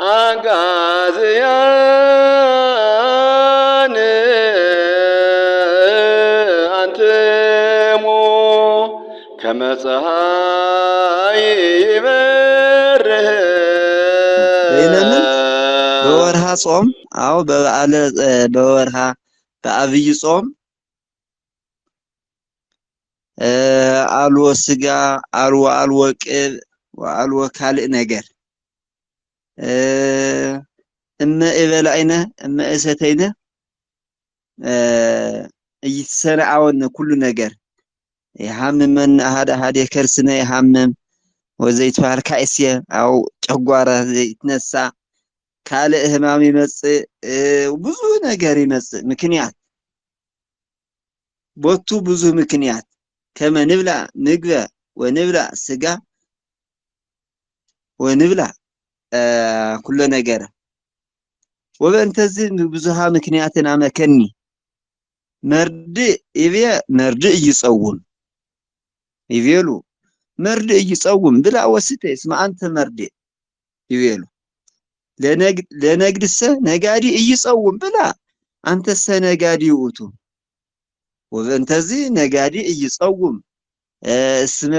አጋዝያን አንትሙ ከመፀሐይ ይበርህ በይነምን በወርሃ ጾም አው በበዓለ በወርሃ በአብይ ጾም አልወ ስጋ አልወ ቅብ ወአልወ ካልእ ነገር እመ እበላይነ እመ እሰተይነ እይተሰነዓወነ ኩሉ ነገር يحمم أحد يكرسنا يحمم وزيتوار كايسيا أو ጨጓራ ይትነሳ ካለ ህማም ይመጽእ ብዙ ነገር ይመጽእ ምክንያት ቦቱ ብዙ ምክንያት ከመንብላ ምግበ ወንብላ ስጋ ወንብላ ኩሉ ነገር ወበእንተዚ ብዙሃ ምክንያትና መከኒ መርድ ይብየ መርድ ይጸውም ይቤሉ መርድ ይጸውም ብላ ወስተ እስማ አንተ መርድ ይቤሉ ለነግድሰ ነጋዲ ይጸውም ብላ አንተሰ ነጋዲ ውእቱ ወበእንተዚ ነጋዲ ይጸውም እስመ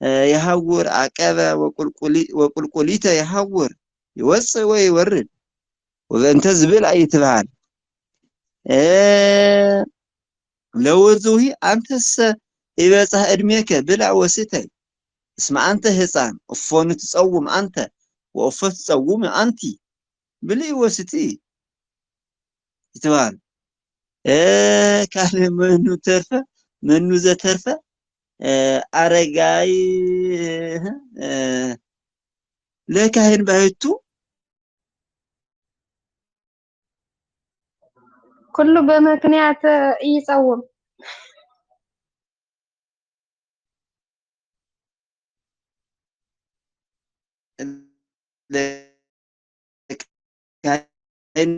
يحور عقبة وقلقليت يحور يوصي ويورد وانت زبل اي تبعال لو زوهي انت يبصح ادميك بلا وستي اسمع انت هصان افون تصوم انت وافت تصوم انت بلي وستي يتبعال كان منو ترفه منو زترفه አረጋይ ለካህን ባይቱ ኩሉ በምክንያት ይጸውም ለካህን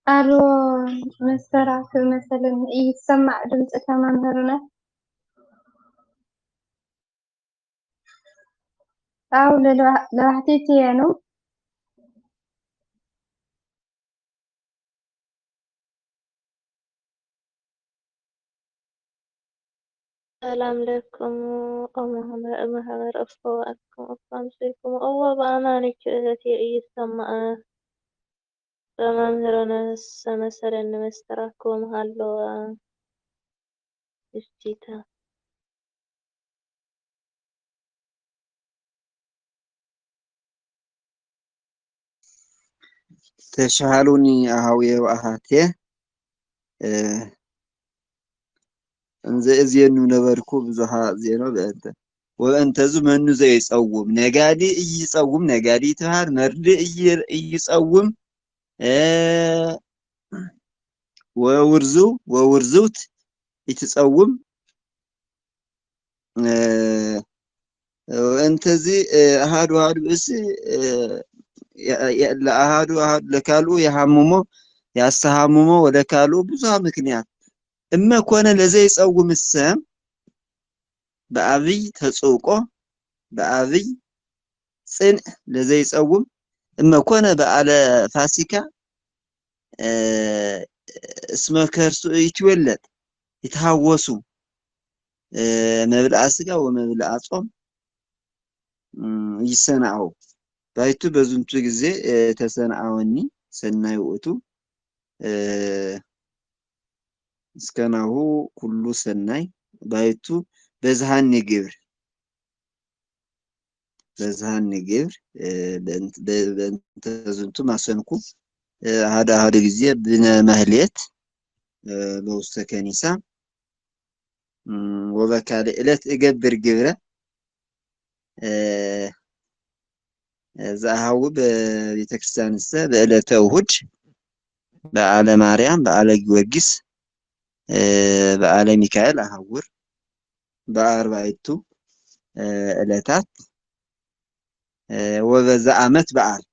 አሎ መሰራት መሰለን ይሰማዕ ድምጽ ተማምርና አው ለዋህቲት ነው ሰላም ለኩም ማህበር እፎአኩም አፋምሰይኩም አዋ በአማንክ እህቴ እየሰማዕ በመምህራን ሰመሰለን መስተራኩም ሃለዋ እፍቲታ ተሻሉኒ አሃውየ ወአሃቴ እንዘ እዝየኑ ነበርኩ ብዙሃ ዜኖ በእንተ ወእንተዙ መኑ ዘይጸውም ነጋዲ ይጸውም ነጋዲ ተሃር መርድ ይጸውም ወውርዙት ይትጸውም ወእንተዚ አሃዱ እስ ለአሃዱ ለካሉ የሐሙሞ ያስተሐሙሞ ወደ ካሉ ብዙ ምክንያት እመ ኮነ ለዘይ ጸውም ሰም በአብይ ተጽውቆ በአብይ ጽን ለዘይ ጸውም እመ ኮነ በዓለ ፋሲካ እስመ ከርሱ ይትወለድ ይታወሱ መብልዓ ስጋ ወመብልዓ ጾም ይሰናው ባይቱ በዝንቱ ጊዜ ተሰናአወኒ ሰናይ ውእቱ እስከናሁ ኩሉ ሰናይ ባይቱ በዝሃን ግብር በዛን ግብር በእንተ ዝንቱ ማሰንኩ ሓደ ሓደ ጊዜ ብነ ማህሌት በውስተ ከኒሳ ወበካልእ ዕለት እገብር ግብረ ዘአሃው በቤተክርስቲያን በዕለተ እሁድ በዓለ ማርያም በዓለ ጊዮርጊስ በዓለ ሚካኤል አሃውር በአርባዕቱ ዕለታት ወበዛ ዓመት በዓል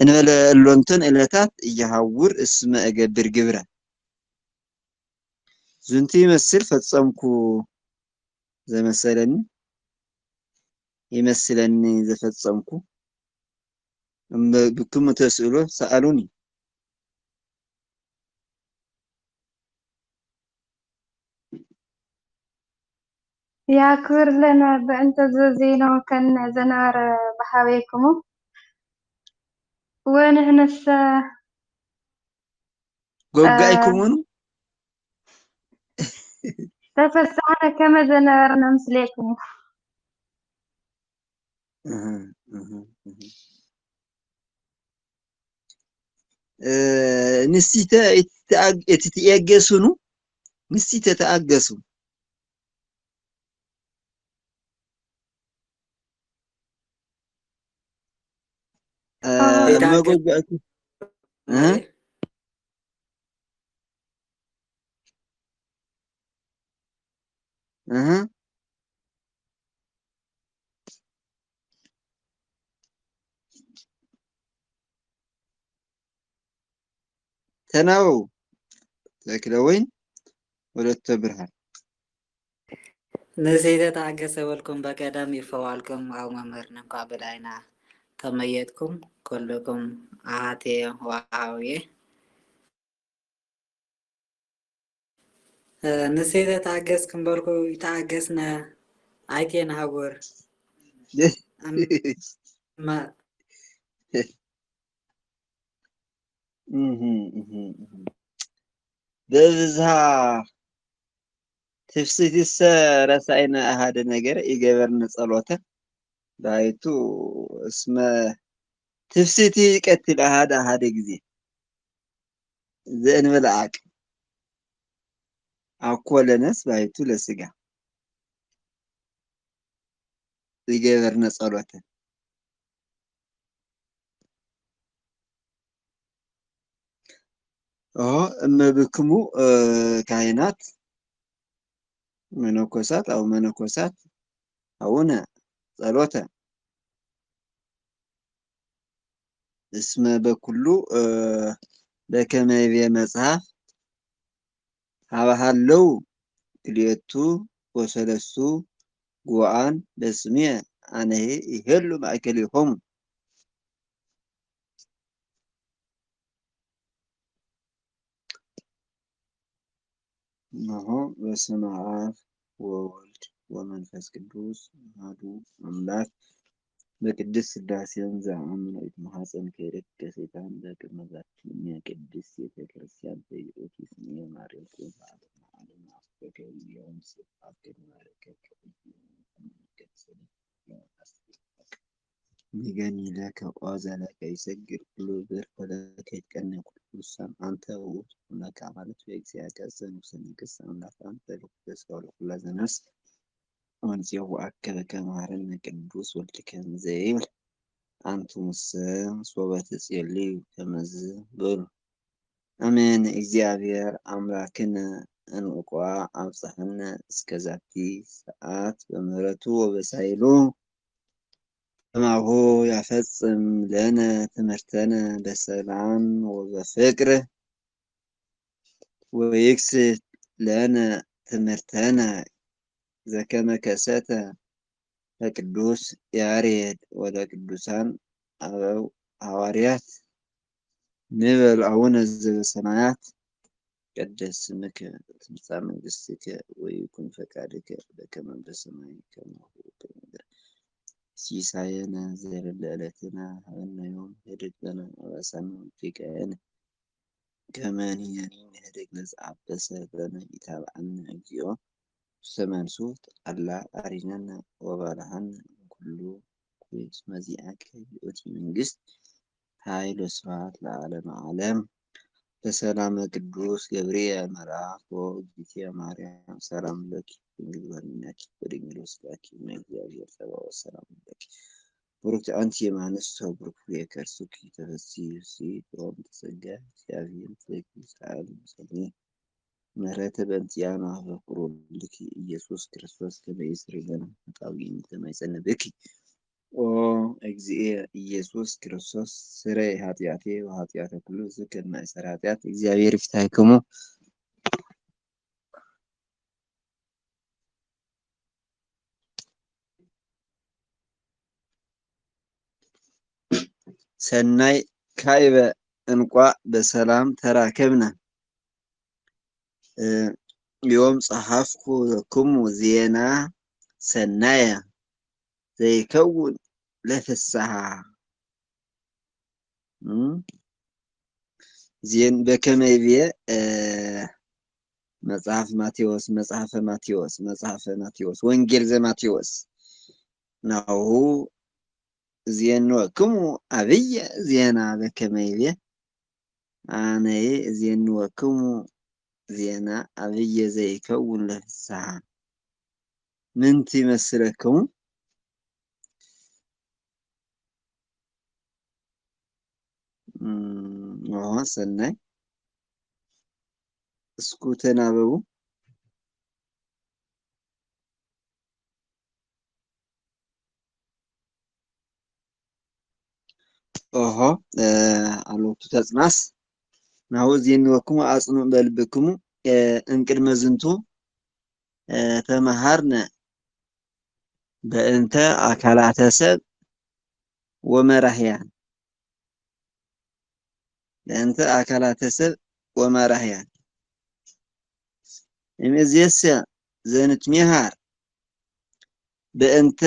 እንበለ ሎንተን ዕለታት እያሃውር እስመ እገብር ግብረ ዝንቲ ይመስል ፈጸምኩ ዘመሰለኒ ይመስለኒ ዘፈጸምኩ ብክሙ ተስእሎ ሰአሉኒ ياكبر لنا بأنت زينة وكان زنار بحاويكم ونحن ጎጋይኩሙኑ تفسحنا كما زنارنا مسليكم ንስቲተ እትትያገሱኑ ንስቲተ ተአገሱ መጎጋይኩ ተናው ተክለወይን ወለተ ብርሃን ንሴተ ተአገሰ በልኩም በቀደም ይፈዋልኩም አው መምህርና እንኳ በዳይና ተመየጥኩም ኩልኩም አሃቴ ወአሃውየ ንሴተ ተአገስኩም በልኩ ተአገስነ አይቴን ሃጉር በብዝሃ ትፍሲትሰ ረሳይነ አሃደ ነገር ይገበርነ ጸሎተ ባይቱ እስመ ትፍሲቲ ይቀትል አሃደ ጊዜ ዘእንበለ አቅም አኮ ለነስ ባይቱ ለስጋ ይገበርነ ጸሎተ እመብክሙ ካህናት መነኮሳት አው መነኮሳት አውነ ጸሎተ እስመ በኩሉ በከመ ይቤ መጽሐፍ ሀበሃለው ክልኤቱ ወሰለስቱ ጉዓን በስሜ አነሄ ይሄሉ ማእከሊሆሙ እነሆ በስመ አብ ወወልድ ወመንፈስ ቅዱስ አሐዱ አምላክ በቅድስት ሥላሴን ዘአምኖ ይትማሐፀን ከይረከ ሰይጣን በቅድመ ዛቲ ቅድስት ቤተክርስቲያን በይኦቲ ስሜ ማርያም በዓለም ዓለም አስፈከ ይሁን ስብሐት ከመረከከ ሚገኒ ለከ ኦዘለከ ይሰግድ ኩሉ ብር ወለከ ይትቀነ ኩሉ ሰም አንተ ውእቱ ለከ ማለት በእግዚአብሔር ከዘኑ ስንክስ አምላክ አንተ ልክስ ወለኩለ ዘነስ ወንዚው አከበ ከማረነ ቅዱስ ወልድከ ዘይብል አንቱ ሙሰ ሶበት ጽልዩ ከመዝ በሉ አሜን። እግዚአብሔር አምላክን እንቋ አብጽሐነ እስከዛቲ ሰዓት በምህረቱ ወበሳይሉ ማሁ ያፈጽም ለነ ትምህርተነ በሰላም ወበፍቅር ወይክስት ለነ ትምህርተነ ዘከመ ከሰተ ለቅዱስ ያሬድ ወለቅዱሳን አበው ሐዋርያት ንበል አቡነ ዘበሰማያት ይትቀደስ ስምከ ትምጻእ መንግሥትከ ወይኩን ፈቃድከ በከመ በሰማይ ከማሁ በምድር ሲሳየነ ዘለለ ዕለትነ ሀበነ ዮም ኅድግ ለነ አበሳነ ወጌጋየነ ከመ ንሕነኒ ንኅድግ ለዘአበሰ ለነ ኢታብአነ እግዚኦ ሰመንሱት አላ አሪነና ወባልሃና ኩሉ ኩስ መዚአከ ይእቲ መንግስት ኃይል ወስብሐት ለዓለመ ዓለም። በሰላም ቅዱስ ገብርኤል መልአክ ወእግዝእትየ ማርያም ሰላም ለኪ ድንግል ወኅሊናኪ ወድንግል ወሥጋኪ እምእግዚአብሔር ጸባኦት ሰላም ለኪ ቡርክት አንቲ የማንስት ወቡሩክ ፍሬ ከርሥኪ ተፈሥሒ ፍሥሕት ወእምይእዜሰ እግዚአብሔር ምስሌኪ ሳህል ምስሌ ምሕረተ በእንቲአነ በፍቁር ወልድኪ ኢየሱስ ክርስቶስ ከመ ይስረይ ለነ ኃጣውኢነ ከመ ይጸንዕ ኦ እግዚእ ኢየሱስ ክርስቶስ ስረይ ኃጢአቴ ወኃጢአተ ኩሉ ሕዝብ ከማይሰራ ኃጢአት እግዚአብሔር ይፍታሕክሙ። ሰናይ ካዕበ እንቋ በሰላም ተራከብነ። ዮም ጸሐፍኩ ለክሙ ዜና ሰናየ ዘይከውን ለፍስሐ ዜን በከመ ይቤ መጽሐፈ ማቴዎስ ወንጌል ዘማቴዎስ ናሁ ዜንወክሙ አብየ ዜና በከመ ይቤ አነየ ዜንወክሙ ዜና አብየ ዘይከውን ለፍስሐ ምንቲ ይመስለክሙ? ሰናይ እስኩ ተናበቡ። አሎቱ ተጽናስ ናሁ ዜንወክሙ አጽንዑ በልብክሙ እምቅድመ ዝንቱ ተመሃርነ በእንተ አካላተ ሰብ ወመራህያን በእንተ አካላተ ሰብ ወመራህያን እምይእዜሰ ዘንትሜሃር በእንተ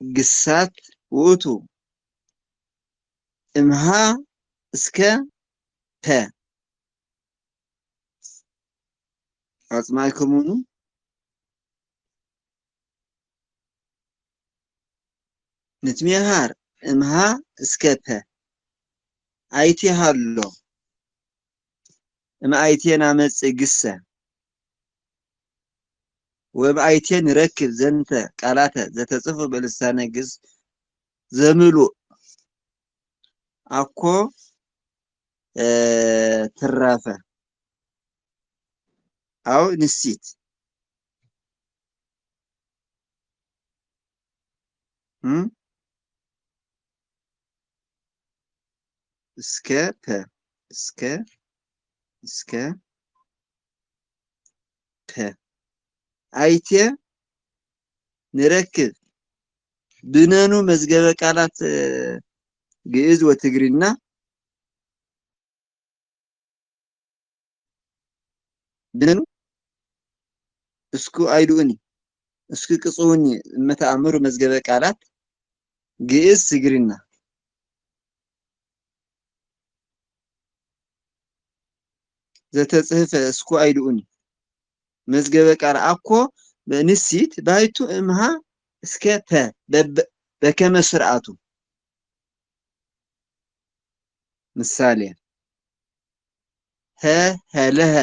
ግሳት ውእቱ እምሃ እስከ ፐ አጽማዕክሙኑ ንትሜሃር እምሃ እስከ ፐ አይቴሃሎ እምአይቴን አመጽእ ግሰ ወበአይቴን ረክብ ዘንተ ቃላተ ዘተጽፉ በልሳነ ግዕዝ ዘምሉእ አኮ ትራፈ አው ንሲት እስከ ፐ እስከ ፐ አይቴ ንረክብ ብነኑ መዝገበ ቃላት ግዕዝ ወትግርኛ ብነኑ እስኩ አይዱኒ እስኩ ቅጽውኒ መተአምሩ መዝገበ ቃላት ግዕዝ ትግርኛ ዘተጽሕፈ እስኩ አይዱኒ መዝገበ ቃል አኮ በንሲት ባይቱ እምሃ እስከ ፐ በከመ ስርዓቱ ምሳሌ ሀለሀ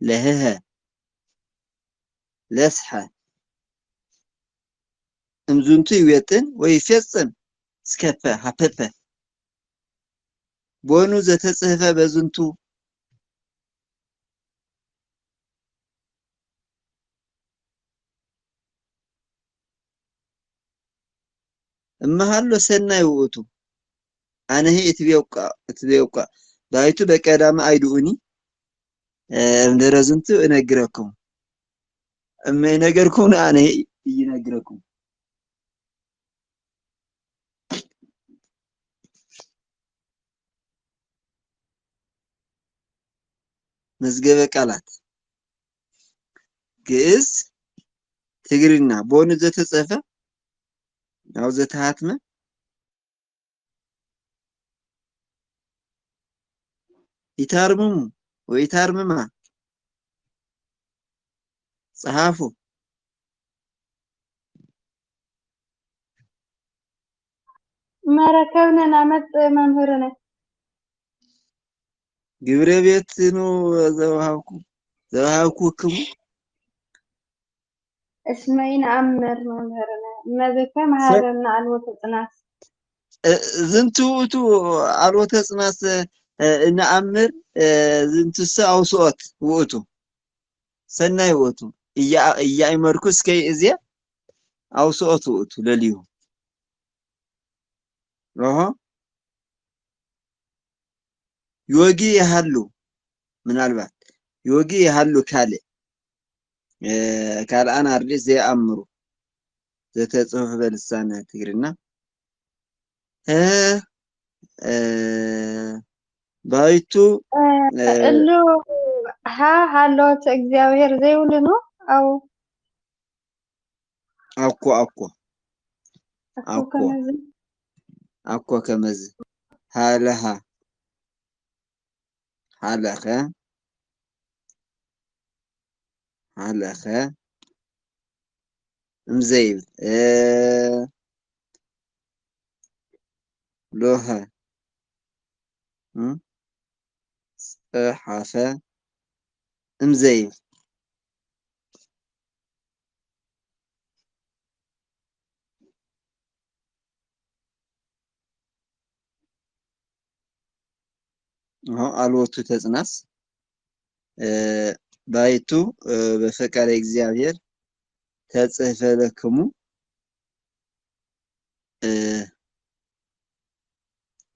ለህሀ ለስሐ እምዝንቱ ይዌጥን ወይፌጽም እስከ ፐ ሀፐፐ ቦኑ ዘተጽሕፈ በዝንቱ እመሃሎ ሰናይ ውእቱ አነሄ እትቤውቃ ባይቱ በቀዳማ አይዱኒ እንደረዝንቱ እነግረኩም እመ ነገርኩም አነሄ ይነግረኩም መዝገበ ቃላት ግዕዝ ትግርኛ ቦኑ ዘተጽሕፈ አው ዘተሃትመ ይታርምሙ ወይታርምማ ጸሐፉ መረከብነ ናመጽ መምህርነ ግብረ ቤት ነው ዘውሃብኩክሙ እስመይን አምር መምህርነ መዘከ መሃረና አልወተ ጽናት ዝንቱ ውእቱ አልወተ ጽናት ነአምር ዝንቱሰ አውስኦት ውእቱ ሰናይ ውእቱ እያእመርኩ እስከ እዚያ አውስኦት ውእቱ ለሊሁ ኦሆ ዮጊ ያሃሉ ምናልባት ዮጊ ያሃሉ ካልአን አርዲስ ዘያአምሩ ዘተጽሑፍ በልሳነ ትግርኛ ባይቱ እሉ ሃሎት እግዚአብሔር ዘይብሉ ነው አው አኮ ከመዝ ሃለሃ ሃለኸ እምዘይብል ሎኸ ጸሐፈ እምዘይብል አልወቱ ተጽናስ ባይቱ በፈቃደ እግዚአብሔር ተጽሕፈ ለክሙ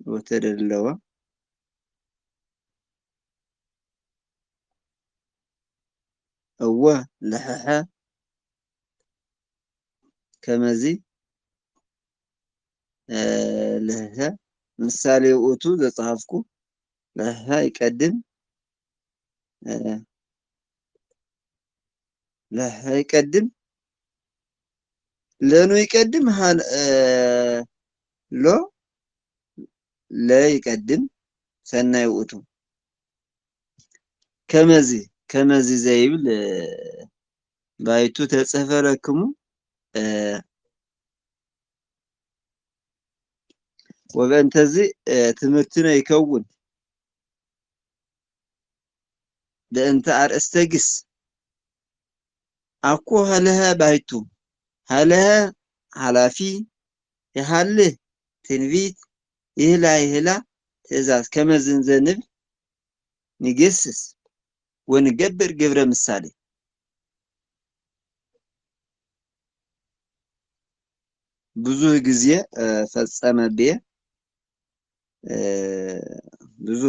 ወተደለወ እወ ለሐሐ ከመዚ ለሐሐ ምሳሌ ውእቱ ዘጸሐፍኩ ለሐሐ ይቀድም ለሐሐ ይቀድም ለኑ ይቀድም ሎ ለይቀድም ሰናይ ውእቱ ከመዚ ዘይብል ባይቱ ተጽሕፈ ለክሙ ወበእንተዚ ትምህርትነ ይከውን በእንተ አርእስተ ግስ አኮ ሀለኸ ባይቱ ሀለኸ ኃላፊ የሃልህ ትንቢት ይህላ ትእዛዝ ከመዝን ዘንብል ንገስስ ወንገብር ግብረ ምሳሌ ብዙ ጊዜ ፈጸመብየ ብዙ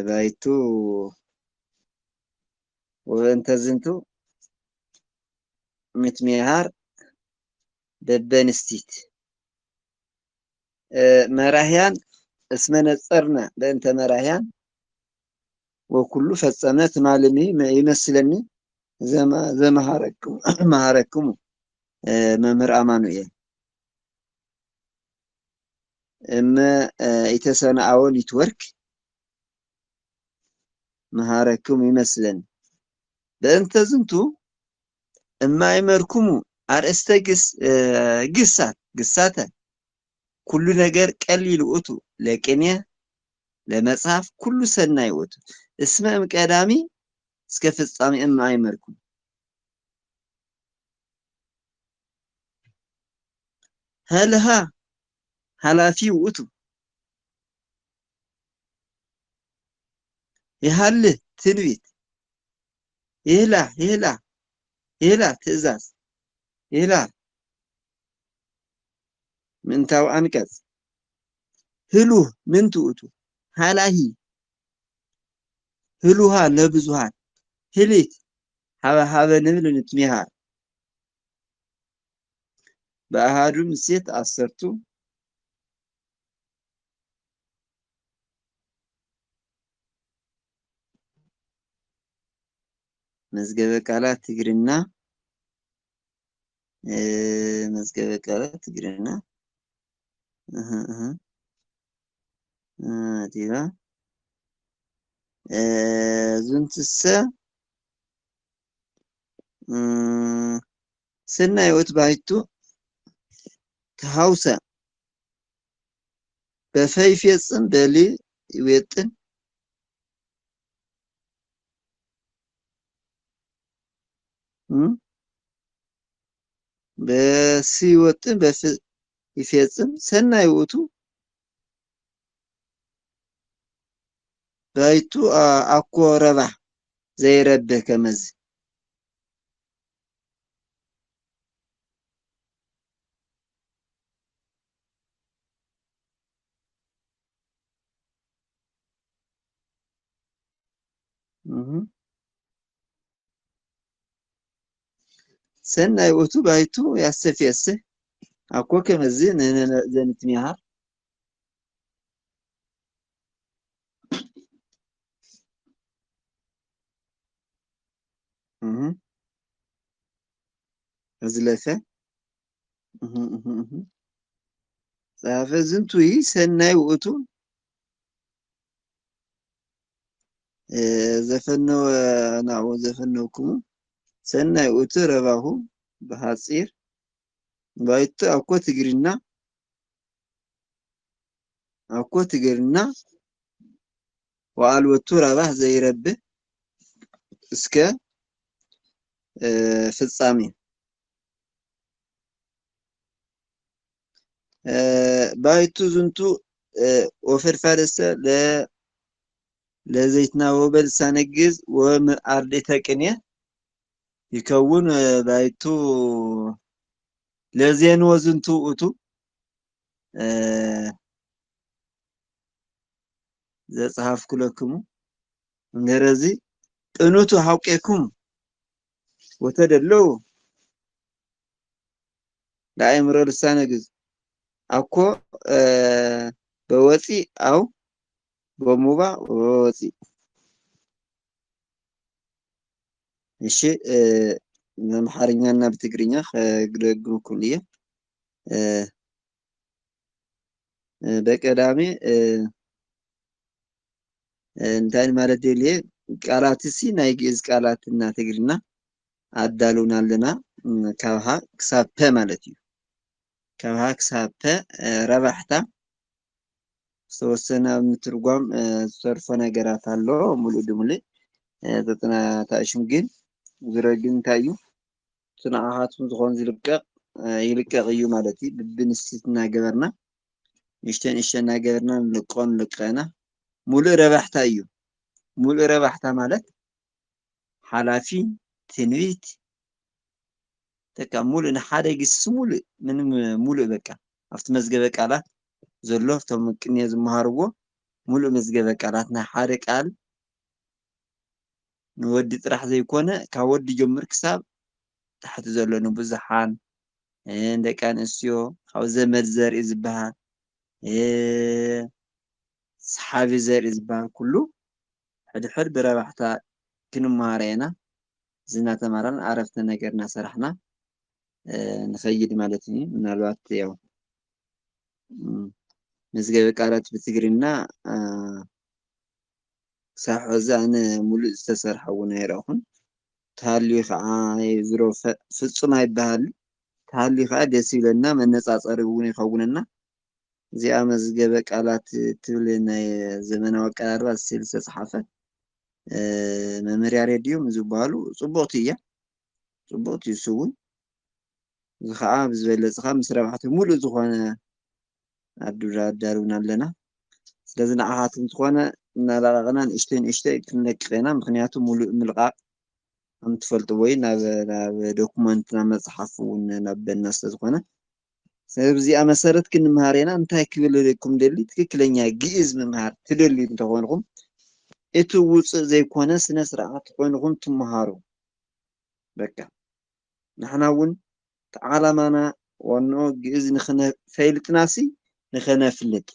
ባይቱ ወእንተ ዝንቱ ምትሜሃር በበንስቲት መራህያን እስመነጸርነ በእንተ መራህያን ወኩሉ ፈጸመ ትማልሚ ይመስለኒ ዘመሃረክሙ መምህር አማኑኤል እመ ኢተሰናአወን ይትወርክ መሃረክሙ ይመስለኒ በእንተ ዝንቱ እማይመርኩሙ አርእስተ ግሳተ ኩሉ ነገር ቀሊል ውእቱ ለቅኔ ለመጽሐፍ ኩሉ ሰናይ ውእቱ እስመ እምቀዳሚ እስከ ፍጻሜ እማይመርኩም ሀለሃ ኃላፊ ውእቱ የሃልህ ትንቢት ይህላ ትእዛዝ ይህላ ምንታው አንቀጽ ህሉህ ምንቱ ውእቱ ሃላሂ ህሉሃ ለብዙሃን ህሊት ሀበ ንብል ንትሜሃር በአሃዱ ምሴት አሰርቱ መዝገበ ቃላት ትግርኛ ዲላ زنتسا سنة يوت بايتو تهاوسا بفايف يصن بلي يوتن بسي يوتن يفيصن سنة يوتو بايتو أكو ربح زي ربه كمز سنة يوتو بايتو ياسف ياسف أكو كمزين زنت ميهار أزلفة صافي زنتوي سنة يوتو زفنو نعو زفنوكم سنة يوتو رباهو بحصير بايتو أكو تجرنا وعلوتو رباه زي ربه اسكا في الصامي بايتو زنتو وفر فارسة لزيتنا وبل سانجز ومعردي تاكنية يكون بايتو لزين وزنتو أتو زي صحاف كلكم نرزي انوتو حوقيكم وتدلو لا يمر لسانجز أكو بوصي أو بموبا بوصي እሺ በአማርኛና በትግርኛ ከግረግሩ ኩልየ በቀዳሚ እንታይ ማለት ደልየ ቃላት ሲ ናይ ግዕዝ ቃላትና ትግርኛ አዳሉናልና ካብሃ ክሳብ ፐ ማለት እዩ ካብሃ ክሳብ ፐ ረባሕታ ዝተወሰነ ምትርጓም ዝተርፈ ነገራት ኣሎ ሙሉእ ድሙሉእ ዘጠና ታሽም ግን ዝረግን እንታይ እዩ ስንዓኻትኩም ዝኾን ይልቀቕ እዩ ማለት እዩ ብንስቲት እናገበርና ንሽተን እናገበርና ንልቀና ሙሉእ ረባሕታ እዩ ሙሉእ ረባሕታ ማለት ሓላፊ ትንቢት በቃ ሙሉእ ንሓደ ግስ ሙሉእ ምንም ሙሉእ በቃ ኣብቲ መዝገበ ቃላት ዘሎ እቶም ቅንየ ዝመሃርዎ ሙሉእ መዝገበ ቃላት ናይ ሓደ ቃል ንወዲ ጥራሕ ዘይኮነ ካብ ወዲ ጀምር ክሳብ ታሕቲ ዘሎ ንብዙሓን ደቂ ኣንስትዮ ካብ ዘመድ ዘርኢ ዝበሃል ሰሓቢ ዘርኢ ዝበሃል ኩሉ ሕድሕድ ብረባሕታ ክንመሃር ኢና ዝናተማሃርና ዓረፍተ ነገር እናሰራሕና ንኸይድ ማለት እዩ ምናልባት ያው መዝገበ ቃላት ብትግርኛ ክሳብ ሕዚ ኣነ ሙሉእ ዝተሰርሐ እውን ኣይረአኹን ተሃልዩ ከዓ ዝሮ ፍፁም ኣይበሃልን ተሃልዩ ከዓ ደስ ይብለና መነፃፀሪ እውን ይኸውነና እዚኣ መዝገበ ቃላት ትብል ናይ ዘመናዊ ኣቀራርባ ስቲል ዝተፅሓፈ መምርያ ሬድዮ ዝበሃሉ ፅቡቕቲ እያ ፅቡቕቲ እሱ እውን እዚ ከዓ ብዝበለፀ ከዓ ምስ ረባሕቲ ሙሉእ ዝኾነ ኣዳሉና ኣለና ስለዚ ንዓኻትኩም ዝኾነ እናለቐቕና ንእሽተይ ክንለቅቕ ኢና ምክንያቱ ሙሉእ ምልቓቕ ከምትፈልጥዎ ወይ ናብ ዶኩመንት ናብ መፅሓፍ እውን ናበና ስለዝኾነ ስለዚኣ መሰረት ክንመሃር ኢና እንታይ ክብለኩም ደሊ ትክክለኛ ግዕዝ ምምሃር ትደልዩ እንተኾንኩም እቲ ውፅእ ዘይኮነ ስነ ስርዓት ኮይንኩም ትመሃሩ በቃ ንሕና እውን ዓላማና ዋኖ ግዕዝ ንኽነፈልጥናሲ ንኽነፍልጥ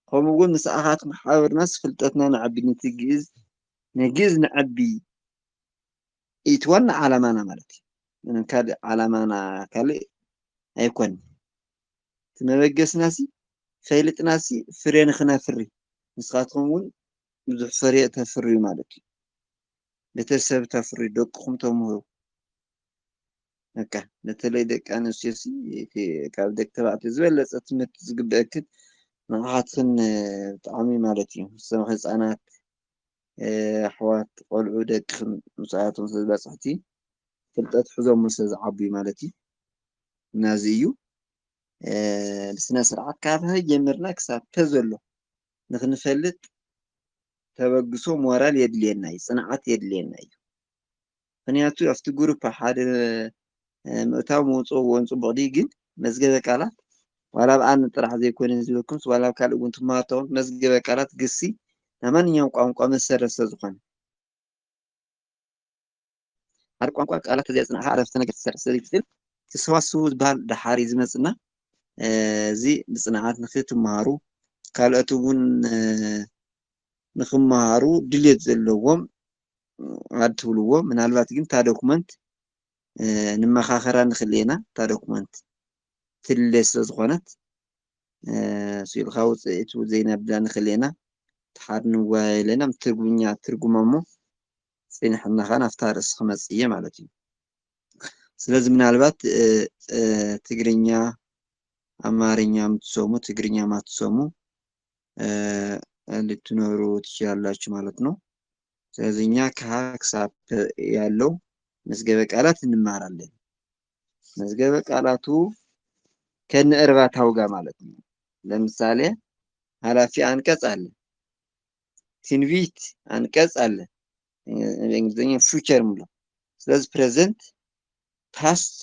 ከምኡ እውን ምስኣኻትኩም ሓቢርናስ ፍልጠትና ንዓቢ ነቲ ግዕዝ ንዓቢ እቲ ዋና ዓላማና ማለት እዩ ካልእ ዓላማና ካልእ ኣይኮነን እቲ መበገስናሲ ፈሊጥናሲ ፍረ ንኽነፍሪ ንስኻትኩም እውን ብዙሕ ፍርያት ተፍርዩ ማለት እዩ ቤተሰብ ተፍርዩ ደቅኹም ተምህሩ በቃ በተለይ ደቂ ኣንስትዮ ካብ ደቂ ተባዕትዮ ዝበለፀ ትምህርቲ ዝግበአክን ንዓኻትክን ብጣዕሚ ማለት እዩ ህፃናት ኣሕዋት ቆልዑ ደቅኽን ንስዓቶም ስለዝበፅሕቲ ፍልጠት ሒዞም ስለ ዝዓብዩ ማለት እዩ ናዚ እዩ ብስነ ስርዓት ካብ ሀ ጀሚርና ክሳብ ተ ዘሎ ንክንፈልጥ ተበግሶ ሞራል የድልየና እዩ ፅንዓት የድልየና እዩ ምክንያቱ ኣብቲ ግሩፕ ሓደ ምእታው ምውፅእ እውን ፅቡቅ ድዩ ግን መዝገበ ቃላት ዋላ ብኣነ ጥራሕ ዘይኮነ ዝብለኩም ዋላ ካልእ እውን ትመሃርተው መዝገበ ቃላት ግሲ ናይ ማንኛውም ቋንቋ መሰረት ስለዝኾነ ሓደ ቋንቋ ቃላት ዘፅንዓ ዓረፍተ ነገር ትሰርሕ ስለዝክእል ተሰዋስቡ ዝበሃል ድሓር እዩ ዝመፅና እዚ ብፅንዓት ንክትመሃሩ ካልኦት እውን ንክመሃሩ ድሌት ዘለዎም ኣትብልዎ ምናልባት ግን ታ ዶክመንት ንመኻኸራ ንክእል ኢና ታ ዶክመንት ትድለ ስለዝኾነት ስኢልካ ውፅኢቱ ዘይነብላ ንክእል ኢና ድሓር ንወያይ ኣለና ትርጉምኛ ትርጉማ እሞ ፅኒሕና ከዓ ናብታ ርእሲ ክመፅእ እየ ማለት እዩ ስለዚ ምናልባት ትግርኛ አማርኛ የምትሰሙ ትግርኛ ማትሰሙ ልትኖሩ ትችላላችሁ ማለት ነው ስለዚህ እኛ ከሀክሳብ ያለው መዝገበ ቃላት እንማራለን መዝገበ ቃላቱ ከነእርባታው ጋር ማለት ነው ለምሳሌ ኃላፊ አንቀጽ አለ ትንቢት አንቀጽ አለ በእንግሊዝኛ ፊውቸር ሙሉ ስለዚህ ፕሬዘንት ፓስት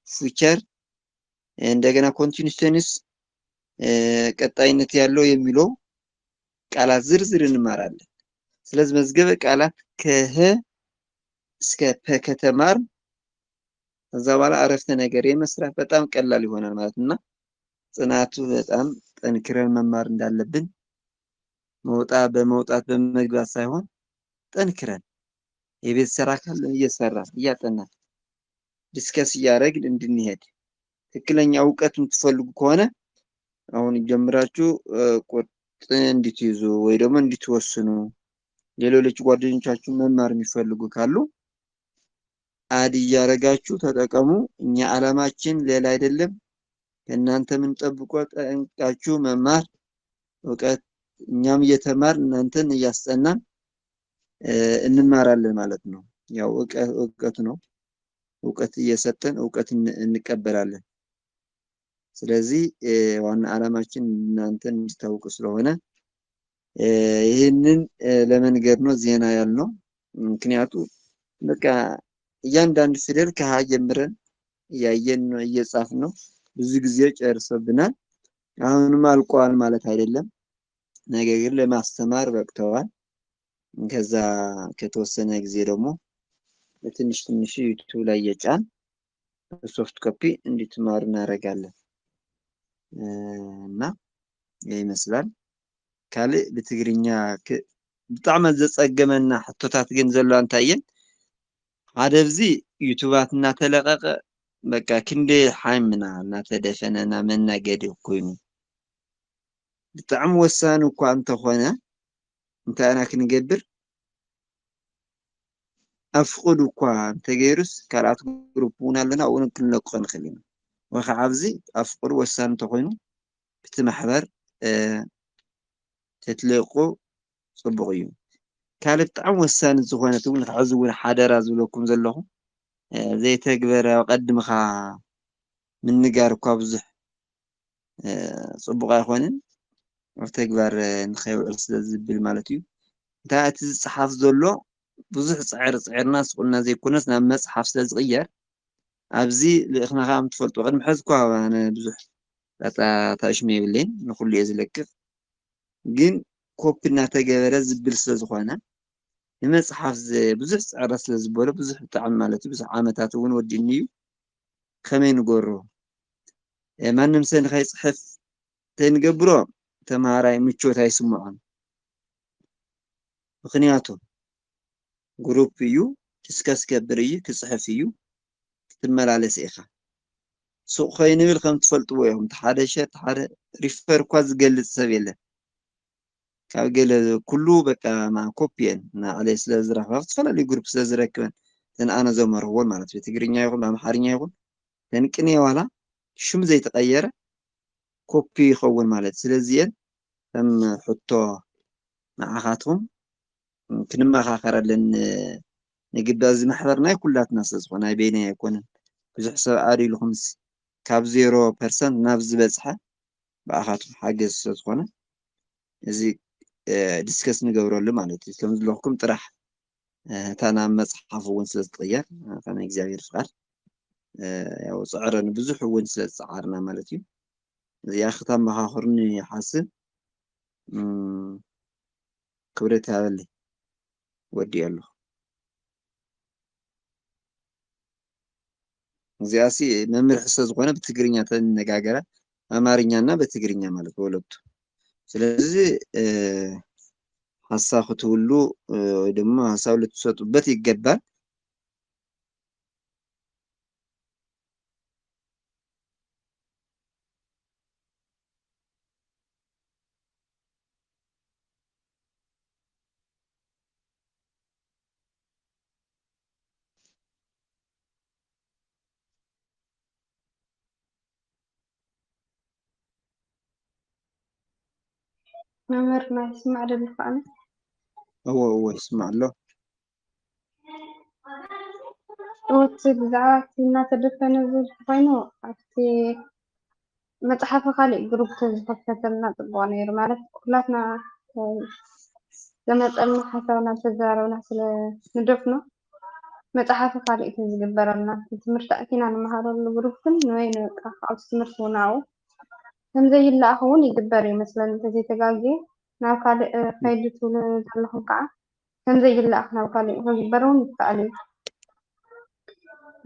ፊውቸር እንደገና ኮንቲኒዩስ ቴንስ ቀጣይነት ያለው የሚለው ቃላት ዝርዝር እንማራለን ስለዚህ መዝገበ ቃላት ከህ እስከ ፐ ከተማር ከዛ በኋላ አረፍተ ነገር የመስራት በጣም ቀላል ይሆናል ማለትና ጽናቱ በጣም ጠንክረን መማር እንዳለብን በመውጣት በመግባት ሳይሆን ጠንክረን የቤት ስራ ካለን እየሰራን እያጠናን ዲስከስ እያደረግን እንድንሄድ ትክክለኛ እውቀት የምትፈልጉ ከሆነ አሁን ጀምራችሁ ቁጥ እንድትይዙ ወይ ደግሞ እንድትወስኑ ሌሎች ጓደኞቻችሁ መማር የሚፈልጉ ካሉ አድ እያደረጋችሁ ተጠቀሙ እኛ ዓላማችን ሌላ አይደለም ከእናንተ ምን ጠብቆ ጠንቃችሁ መማር እውቀት እኛም እየተማር እናንተን እያስጠናን እንማራለን ማለት ነው ያው እውቀት ነው እውቀት እየሰጠን እውቀት እንቀበላለን ስለዚህ ዋና ዓላማችን እናንተን እንድታውቁ ስለሆነ ይሄንን ለመንገር ነው ዜና ያልነው ምክንያቱ በቃ እያንዳንዱ ፊደል ከሀ ጀምረን ያየን ነው እየጻፍን ነው ብዙ ጊዜ ጨርሰብናል አሁንም አልቋል ማለት አይደለም ነገር ግን ለማስተማር በቅተዋል ከዛ ከተወሰነ ጊዜ ደግሞ ትንሽ ዩቲዩብ ላይ የጫን ሶፍት ኮፒ እንድትማሩ እናደርጋለን እና ይመስላል ካለ በትግርኛ በጣም ዘጸገመና ሕቶታት ግን ዘሎ አንታየን አደብዚ ዩቲዩባትና ተለቀቀ በቃ ክንዴ ሃይምና እና ተደፈነና መናገድ ኮይኑ በጣም ወሳን እኮ አንተ ሆነ እንታ አና ክንገብር አፍቁድ እኮ አንተ ገይሩስ ካላት ግሩፕ ሆናለና ወን ክንለቆን خلينا ወኸዓብዚ አፍቁድ ወሳን ተኮይኑ ብትማሕበር ተትለቆ ጽቡቅ እዩ ካለ በጣም ወሳን ዝኾነ ትውን ክዕዝውን ሓደራ ዝብለኩም ዘለኹ ዘይተግበረ ቀድምኻ ምንጋር እኳ ብዙሕ ጽቡቅ አይኾንን ተግባር ንኸይውዕል ስለዝብል ማለት እዩ እንታይ ዝጽሓፍ ዘሎ ብዙሕ ጽዕርና ስቁልና ዘይኮነስ ናብ መጽሓፍ ስለዝቕየር ኣብዚ ልእኽናኻ ምትፈልጦ ቅድሚ ሕዝ እኳ ኣነ ብዙሕ ታሽሜ የብለይን ንኹሉ እየ ዝለቅቕ ግን ኮፒ እናተገበረ ዝብል ስለዝኾነ ንመጽሓፍ ብዙሕ ጽዕረ ስለዝበለ ብዙሕ ብጣዕሚ ማለት ብዙሕ ዓመታት እውን ወዲኒ እዩ ከመይ ንገብሮ ማንም ሰብ ንኸይፅሕፍ ተንገብሮ ተማሃራይ ምቾት ኣይስምዖን ምክንያቱ ግሩፕ እዩ ዲስከስ ገብር እዩ ክጽሕፍ እዩ ክትመላለስ ኢኻ ሱቕ ኸይንብል ከም ትፈልጥዎ እዮም ሓደ ሸት ሓደ ሪፈር እኳ ዝገልጽ ሰብ የለን كابجل كله بقى مع كوبيان عليه سلازرة فافتفلا لي جروب سلازرة كمان لأن أنا زمر هو مالت في تجرينيا يقول مع محارينيا يقول لأن كني ولا شو زي تغير كوبي خون مالت سلازيان تم حطه مع خاتهم كنما خاخر لأن نجيب بازي محضرنا كلاتنا سزخنا بيني يكون بزح سب عاري لخمس كاب 0% نفس بزحة بأخاتهم حاجة سزخنا زي ديسكس نقبرو ማለት እዩ ከም ዝለኩም ጥራሕ እታ ናብ መፅሓፍ እውን ስለ ዝትቕየር ከም እግዚኣብሔር ፍቃድ ያው ፅዕረን ብዙሕ እውን ስለ ዝፀዓርና ማለት እዩ እዚኣ ክተመኻኽሩኒ ይሓስብ ክብረት ያበለይ ወዲ ኣለሁ እዚኣሲ መምህር ሕሰ ዝኾነ ብትግርኛ ተነጋገረ አማርኛና በትግርኛ ማለት በሁለቱ ስለዚህ ሀሳብ ክትውሉ ወይ ደግሞ ሀሳብ ልትሰጡበት ይገባል መምህር ما يسمع للفعل هو يسمع له وتبزعات الناس اللي نزل فينو عفتي متحف خالي جروب تزفكت لنا طبعا ማለት كلاتنا لما تقلنا حسابنا تزارونا ندفنا متحف خالي تزجبرنا تمرت أكينا نمهار الجروب وين أو تمرت وناو هم زي اللي أخون يجبري مثلا تزي تجاجي ناو خالي فايدة ولا تلهم قاع هم زي اللي أخنا وخالي يجبرون يفعلي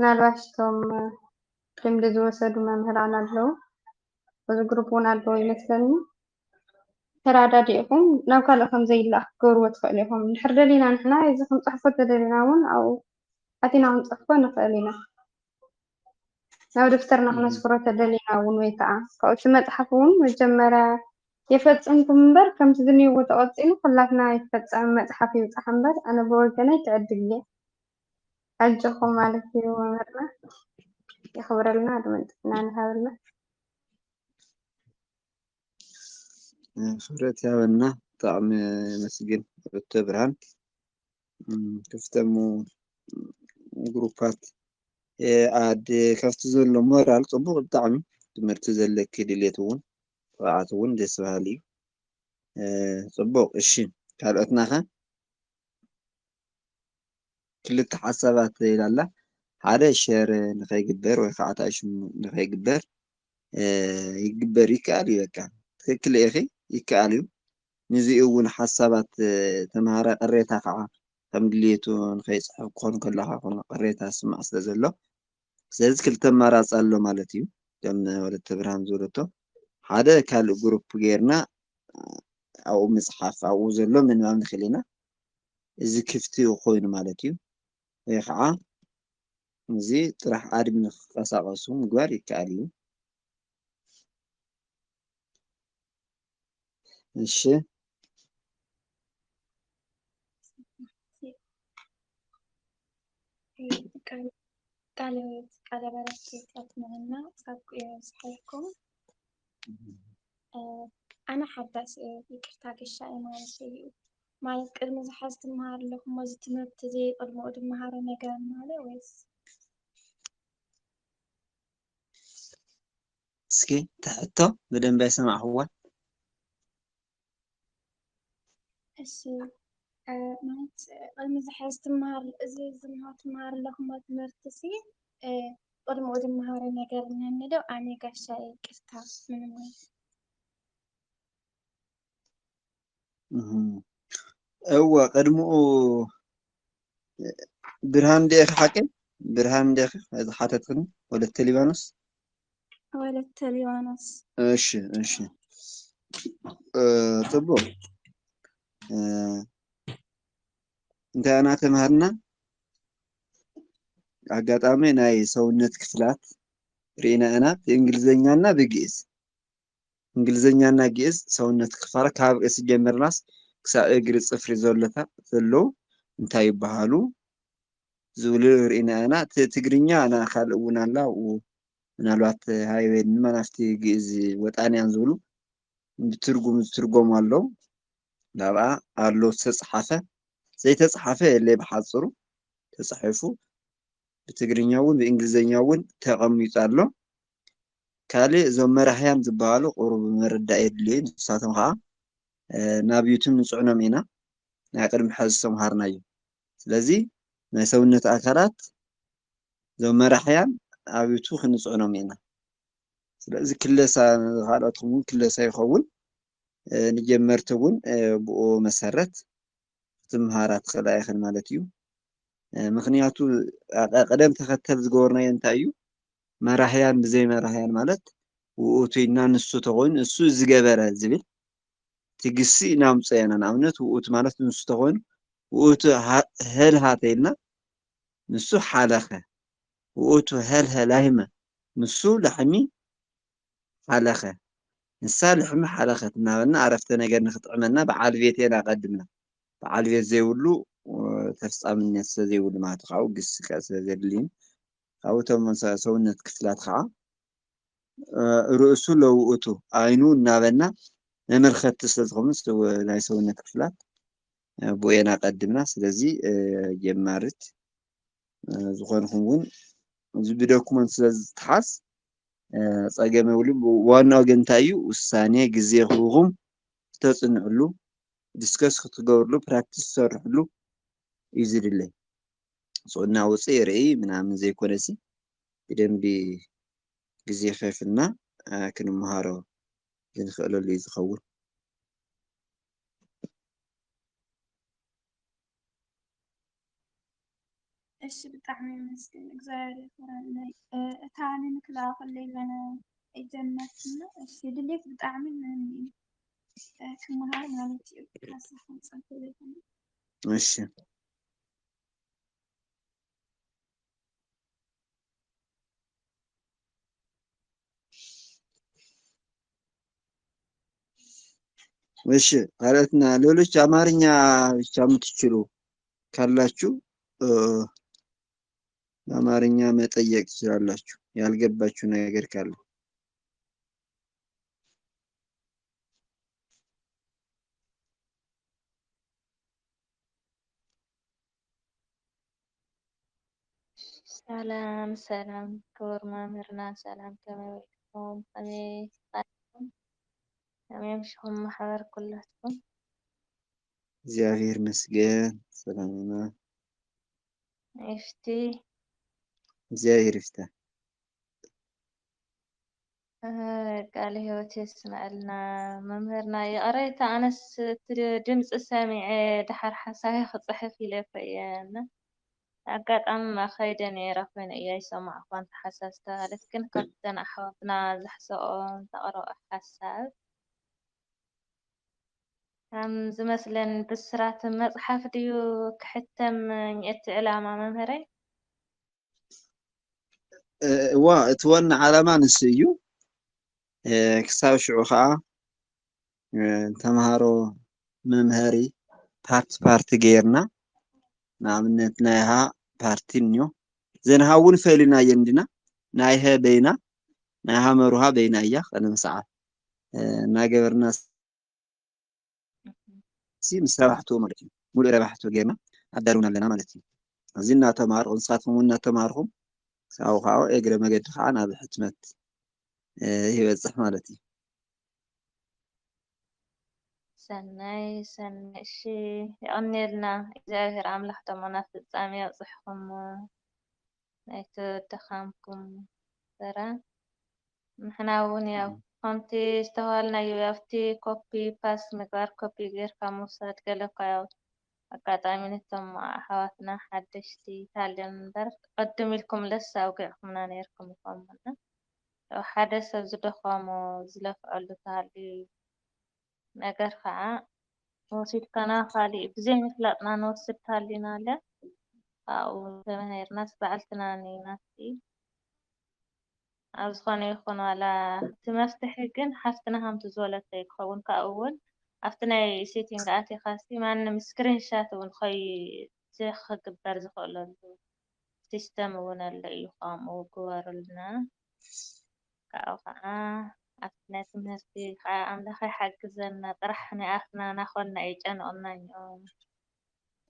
ናልባሽቶም ልምዲ ዝወሰዱ መምህራን ኣለዉ እዚ ግሩፕ እውን ኣለዉ ይመስለኒ ተራዳዲእኹም ናብ ካልእ ከምዘይለኣኽ ክገብርዎ ትኽእሉ ኢኹም ድሕር ደሊና ንሕና እዚ ክንፅሕፎ ተደሊና እውን ኣብኡ ኣቲና ክንፅሕፎ ንኽእል ኢና ናብ ደፍተርና ክነስፍሮ ተደሊና እውን ወይ ከዓ ካብኡ እቲ መፅሓፍ እውን መጀመርያ የፈፅምኩም እምበር ከምቲ ዝንህዎ ተቐፂሉ ኩላትና ይፈፀም መፅሓፍ ይብፃሕ እምበር ኣነ ብወገነይ ትዕድል እየ أجيكم على كيلو مرة يخبر لنا دمنا نهارنا خبرت يا بنا طعم مسجن بالتبران كفتمو جروبات عاد كفت زول مورال صبوغ الطعم تمرت زلك دليتون وعاتون دسوالي صبوغ الشين كالأتناها كل التحسبات إلى الله هذا الشهر نخيجبر ويخاطع إيش نخيجبر يجبر يكالي كان كل أخي يكاليو نزيئون حسابات تمهار قريتها قاع تمدليتو نخيس حقون كلها قون قريتها اسمع استزلو سيز كل تمارا صالو مالتيو كم ولا تبرهام زورتو هذا كال جروب غيرنا أو مصحف أو زلو من ما نخلينا إذا كفتي وخوين مالتيو يخع زي طرح عاد من خصاصهم مقبر يكاليو እሺ ቃለ በረከት አትመና ጻፍኩ ያስፈልኩም أنا حدث يكرتا قشاء ما يسيء ما يذكر مزحزت مهار لكم وزتمت تزيد المؤد مهار نقال ماله ويس اسكي تحته بدن بيسمع هو እሺ ማለት المزحزت مهار إزاز مهار لكم وزتمت ቅድሞ ወደ መሃረ ነገር እንነደው አኔ ጋሻዬ ይቅርታ ምንም ወይ እወ ቅድሞ ብርሃን ደኸ حقን ብርሃን ደኸ እዚ ሓተትክን ወለተ ሊባኖስ እሺ እሺ ጥቡ እንታይ ኣና ተማሃርና አጋጣሚ ናይ ሰውነት ክፍላት ሪና እና በእንግሊዘኛና በግዕዝ እንግሊዘኛና ግዕዝ ሰውነት ክፍላት ካብ እስ ጀመርናስ ክሳብ እግሪ ፅፍሪ ዘለዉ እንታይ ይበሃሉ ዝብሉ ርኢና ኢና። እቲ ትግርኛ ካልእ እውን ኣላ ምናልባት ሃይዌን መናፍቲ ግእዝ ወጣንያን ዝብሉ ብትርጉም ዝትርጎሙ ኣለዉ። ናብኣ ኣሎ ዝተፅሓፈ ዘይተፅሓፈ የለይ ብሓፅሩ ተፃሒፉ ብትግርኛ እውን ብእንግሊዝኛ እውን ተቐሚጡ ኣሎ። ካልእ እዞም መራሕያን ዝበሃሉ ቁሩብ መረዳእ የድልዮ ንሳቶም ከዓ ናብ ዩቱብ ንፅዕኖም ኢና ናይ ቅድሚ ሕዚ ዝተምሃርናዮ። ስለዚ ናይ ሰውነት ኣካላት እዞም መራሕያን ኣብ ዩቱብ ክንፅዕኖም ኢና። ስለዚ ክለሳ ካልኦትኩም እውን ክለሳ ይኸውን ንጀመርቲ እውን ብኡ መሰረት ክትምሃራ ትኽእላ ኢኽን ማለት እዩ። ምክንያቱ ቅደም ተኸተል ዝገበርናዮ እንታይ እዩ መራሕያን ብዘይ መራሕያን ማለት ውእቱ ኢልና ንሱ ተኮይኑ እሱ ዝገበረ ዝብል ትግሲ ናምፅኦ ኢና። ንኣብነት ውእቱ ማለት ንሱ ተኮይኑ ውእቱ ሀልሃተ ኢልና ንሱ ሓለኸ፣ ውእቱ ሀልሀ ላህመ ንሱ ላሕሚ ሓለኸ፣ ንሳ ልሕሚ ሓለኸት እናበልና ዓረፍተ ነገር ንክጥዕመና በዓል ቤት ኢና ቀድምና። በዓል ቤት ዘይብሉ ተፍፃምነት ስለዘይብሉ ማለት እዩ። ካብኡ ግስ ስለዘድልዩ ካብኡ እቶም ሰውነት ክፍላት ከዓ ርእሱ ለውእቱ ዓይኑ እናበልና መመልከቲ ስለዝኾኑ ናይ ሰውነት ክፍላት ብኡ ኢና ቀድምና። ስለዚ ጀማሪት ዝኾንኩም እውን እዚ ብዶኩመንት ስለዝተሓዝ ፀገም የብሉን። ዋናው ግን እንታይ እዩ ውሳኔ ግዜ ክህቡኩም ተፅንዕሉ ዲስከስ ክትገብርሉ ፕራክቲስ ትሰርሕሉ እዩ ዝድለይ። ፅዑና ውፅእ ርኢ ምናምን ዘይኮነሲ ብደንቢ ግዜ ከፊልና ክንመሃሮ ዝንክእለሉ እዩ ዝኸውን። እሺ ብጣዕሚ ይመስገን እግዚአብሔር ይኽበረኒ። እታ ንምክላእ ከለይ ገና ኣይጀመርኩና። እሺ ድሌት ብጣዕሚ ክመሃር ማለት እዩ። ካሳኹ ፀንሑ ዘይኮነ እሺ እሺ ካለትና ሌሎች አማርኛ ብቻ የምትችሉ ካላችሁ በአማርኛ መጠየቅ ትችላላችሁ ያልገባችሁ ነገር ካለ። ሰላም ሰላም ክቡር መምህርና ሰላም ከመይ ኢልኩም ከመይ ኢልኩም ከመይ ኣምሽኩም ማሕበር ኩላትኩም? እግዚአብሔር ይመስገን ሰላም ኢና። እሽቲ እግዚአብሔር ይፍታ። ቃለ ሕይወት የስመዐልና መምህርና የቀረይታ ኣነስ ድምፂ ሰሚዐ ድሓር ሓሳበይ ክፅሕፍ ኢለ እየ ኣጋጣሚ ከይደ ነይረ ኮይነ እየ ኣይሰማዕኳ እታ ሓሳብ ዝተባሃለት ግን ካብተን ኣሕዋትና ዘሕስኦም ዘቕረብኦ ሓሳብ ከም ዝመስለን ብስራት መፅሓፍ ድዩ ክሕተም ኒአቲ ዕላማ መምህረይ? እዋ እቲ ዋና ዓላማ ንሱ እዩ። ክሳብ ሽዑ ከዓ ተምሃሮ መምሃሪ ፓርቲ ጌርና ንኣብነት ናይ ሃ ፓርቲ እንዮ ዘንሃ እውን ፈሊናየን ዲና ናይ ሀ በይና ናይ ሃመሩሃ በይና እያ ቀደም ሰዓት እናገበርና ምስ ረባሕቱ ማለት እዩ ሙሉእ ረባሕቱ ጌርና ኣዳልውና ኣለና ማለት እዩ። እዚ እናተማሃርኩ ንስኻትኩም እውን እናተማሃርኩም ካብኡ ከዓ እግረ መገዲ ከዓ ናብ ሕትመት ይበፅሕ ማለት እዩ። ሰናይ ሰናይ እሺ ይቀኒየልና እግዚአብሔር ኣምላኽ ደሞ ናብ ፍፃመ የብፅሕኩም ናይቲ ድኻምኩም ስራ ንሕና እውን ያው ከምቲ ዝተባሃልናዮ ኣብቲ ኮፒ ፓስት ምግባር ኮፒ ጌርካ ምውሳድ ገለ እኳ ያው ኣጋጣሚ ነቶም ኣሕዋትና ሓደሽቲ ይተሃልዮም እምበር ቅድም ኢልኩምለስ ኣውጊዕኩምና ነይርኩም ኢኹም ያው ሓደ ሰብ ዝደኸሞ ዝለፍዐሉ ተሃልዩ ነገር ከዓ ወሲድካና ካሊእ ብዘይ ምፍላጥና ንወስድ ተሃሊና ኣለ ካብኡ ተማሂርናስ በዓልትና ኒናሲ ኣብ ዝኾነ ይኹን ዋላ እቲ መፍትሒ ግን ሓፍትና ከምቲ ዝበለቶ ይክኸውን። ካብኡ እውን ኣብቲ ናይ ሴቲንግ ኣትኻ ማንም ስክሪን ሻት እውን ከይግበር ዝኽእለሉ ሲስተም እውን ኣሎ እዩ ከምኡ ግበሩልና። ካብኡ ከዓ ኣብቲ ናይ ትምህርቲ ከዓ ኣምላኽ ይሓግዘና ጥራሕ ናይ ኣፍና ናኾና የጨንቁና እዮም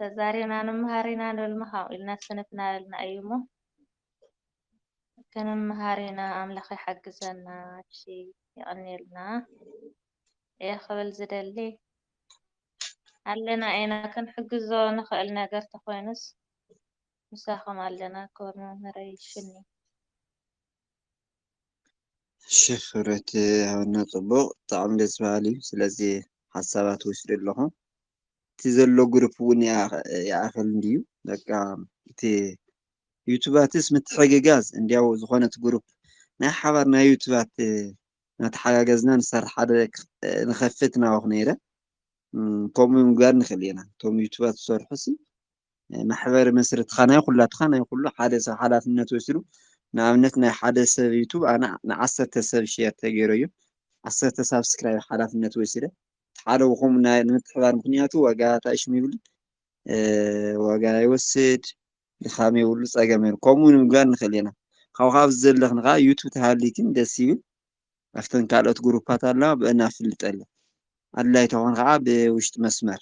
ተዛሪብና ንምሃር ኢና ንብል ከምኡ ኢልና ስንፍ እናበልና እዩ እሞ ክንምሃር ኢና ኣምላኽ ይሓግዘና እሺ ይቀኒልና እየ ክብል ዝደሊ ኣለና ኢና ክንሕግዞ ንኽእል ነገር ተኾይኑስ ምሳኹም ኣለና ክቡር መምህረይ ሽኒ ሽፍረት ሃበና ጽቡቕ ብጣዕሚ ደስ በሃሊ እዩ። ስለዚ ሓሳባት ወሲዱ ኣለኹ እቲ ዘሎ ግሩፕ እውን ይኣኽል እንድዩ በቃ እቲ ዩቱባትስ ምትሕግጋዝ እንዲያው ዝኾነት ግሩፕ ናይ ሓባር ናይ ዩቱባት እናተሓጋገዝና ንሰርሕ ሓደ ንኸፍት ናበኹ ነይረ ከምኡ ምግባር ንኽእል ኢና እቶም ዩቱባት ዝሰርሑሲ ማሕበር መስርትኻ ናይ ኩላትኻ ናይ ኩሉ ሓደ ሰብ ሓላፍነት ወሲዱ ንኣብነት ናይ ሓደ ሰብ ዩቱብ ኣነ ን10 ሰብ ሼር ተገይረዮ 10 ሳብስክራይብ ሓላፍነት ወሲደ ሓደ ብኹም ንምትሕባር ምክንያቱ ዋጋ ታይሽም ይብል ዋጋ ይወስድ ድኻም የብሉ ፀገም የብሉ ከምኡ ንምግባር ንኽእል ኢና ካብዚ ዘለኽን ከዓ ዩቱብ ተሃሊክን ደስ ይብል ኣብተን ካልኦት ግሩፓት ኣለዋ ብአና ፍልጠለ ኣድላይ ተኾን ከዓ ብውሽጢ መስመር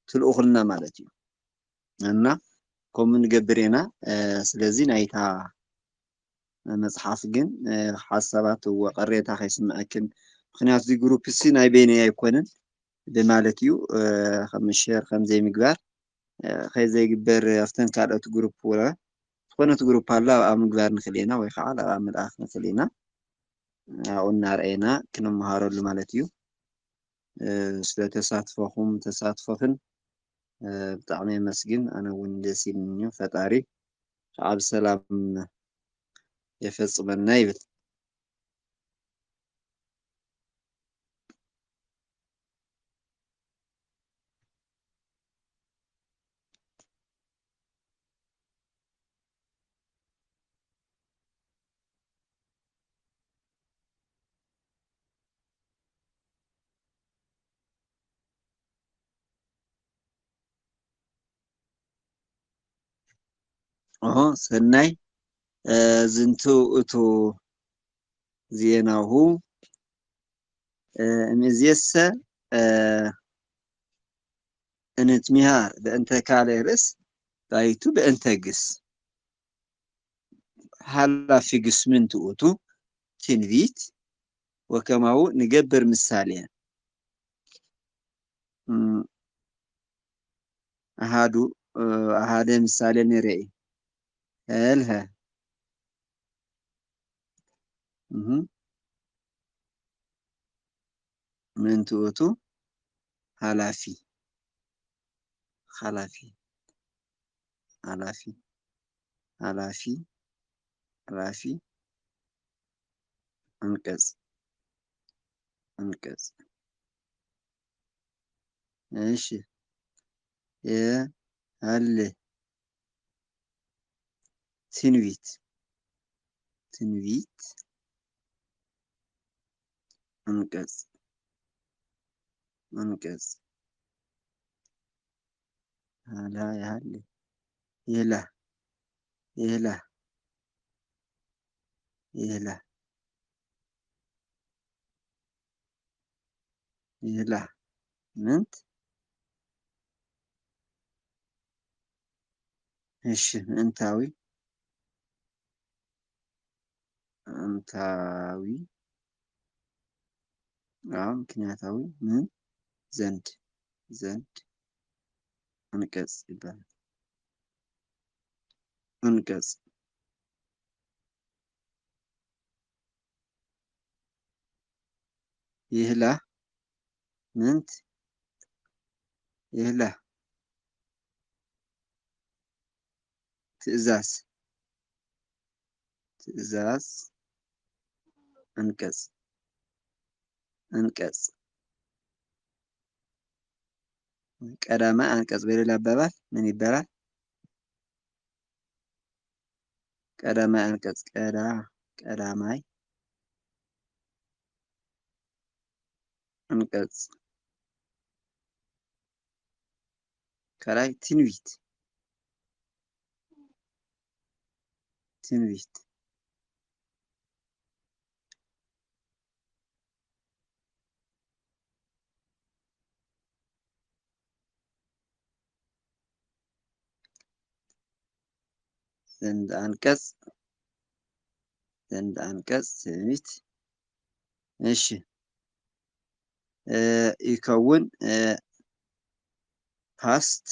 ትልእኹልና ማለት እዩ እና ከምኡ ንገብር ኢና ስለዚ ናይታ መፅሓፍ ግን ሓሳባት ወቀሬታ ከይስምዐክን ምክንያቱ እዚ ግሩፕ እሲ ናይ በይነይ ኣይኮነን ብማለት እዩ ከም ሼር ከም ዘይምግባር ከይዘይግበር ኣብተን ካልኦት ግሩፕ ዝኾነት ግሩፕ ኣላ ኣብኣ ምግባር ንኽእል ኢና ወይ ከዓ ኣብኣ ምልኣኽ ንኽእል ኢና ኣብኡ እናርአየና ክንመሃረሉ ማለት እዩ ስለተሳትፈኹም ተሳትፎክን ብጣዕሚ የመስግን ኣነ እውን ደስ ኢሉኒ ፈጣሪ ከዓ ብሰላም የፈፅመና ይብል ሰናይ ዝንቱ እቱ ዜናሁ እምይእዜሰ እንትምሃር በእንተ ካልእ ርእስ ባይቱ በእንተ ግስ ሓላፊ ግስ ምንቱ እቱ ትንቢት ወከማው ንገብር ምሳሌ ኣሃደ ምሳሌ ንርኢ هلها من توتو هلافي خلافي هلافي هلافي هلافي انقذ انقذ ماشي يا هل ትንቢት ትንቢት አንቀጽ አንቀጽ ላ ያህል ይላ ይላ ይላ ይላ ምንት እሺ ምንታዊ أنتاوي ምክንያታዊ ምን ዘንድ ዘንድ አንቀጽ ይባላል አንቀጽ ይህላ ምንት ይህላ ትእዛዝ ትእዛዝ አንቀጽ አንቀጽ ቀዳማይ አንቀጽ በሌላ አባባል ምን ይባላል? ቀዳማይ አንቀጽ ቀዳማይ አንቀጽ ከላይ ትንቢት ትንቢት ዘንድ አንቀጽ ትንቢት እሺ ይከውን ፓስት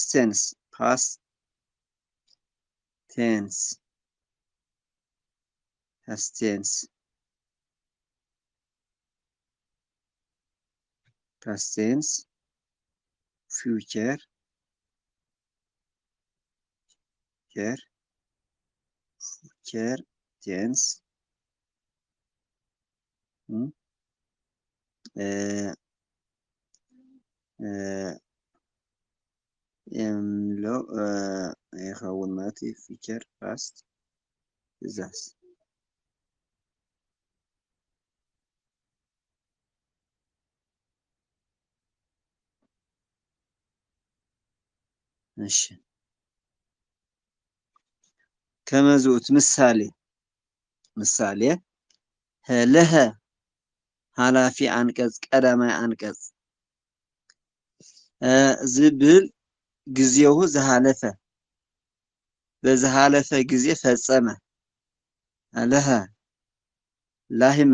ቴንስ ፓስት ቴንስ ፊውቸር ቴንስ የምለው ይኸውን ማለት ፊውቸር ፓስት ትእዛዝ እሺ ከመዝኡት ምሳሌ ለሀ ሃላፊ አንቀጽ ቀዳማይ አንቀጽ ዝብል ጊዜው ዝሃለፈ በዝሃለፈ ጊዜ ፈጸመ ለሀ ላህመ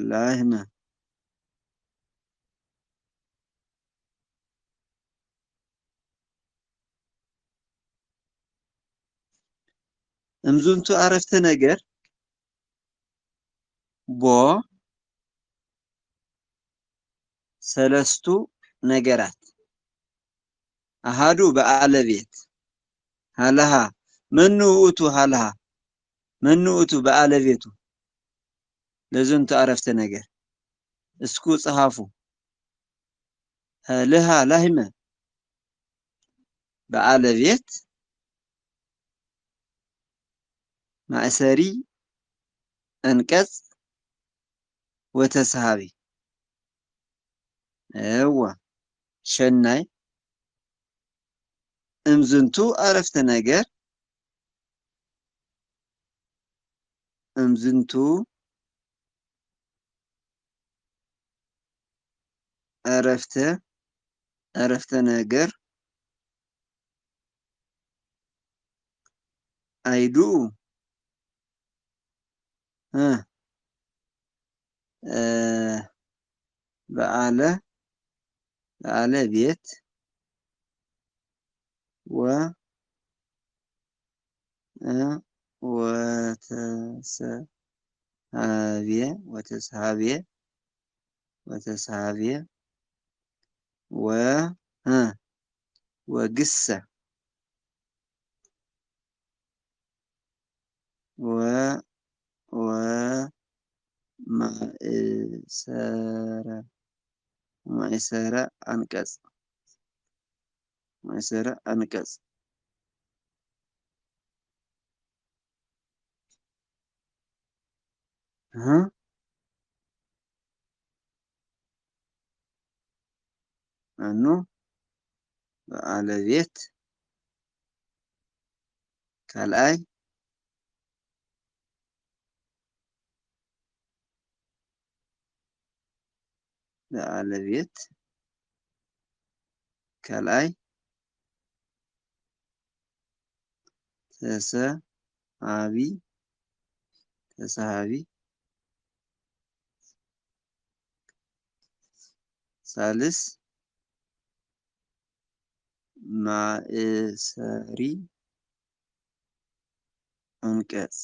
ላህመ እምዝንቱ አረፍተ ነገር ቦ ሰለስቱ ነገራት አሃዱ በአለቤት ሃለሃ መኑ ውእቱ ሃለሃ መኑ ውእቱ በአለቤቱ ለዝንቱ አረፍተ ነገር እስኩ ጸሐፉ ለሃ ላህመ በአለቤት ማእሰሪ አንቀጽ ወተሳሃቢ እዋ ሸናይ እምዝንቱ አረፍተ ነገር አረፍተ ነገር አይዱ በአለ ቤት ወተሳሃብየ ወግሰ ማእሰረ አንቀጽ አኑ በአለቤት ካልአይ በአለቤት ካልአይ ተሳሃቢ ሳልስ ማእሰሪ አንቀጽ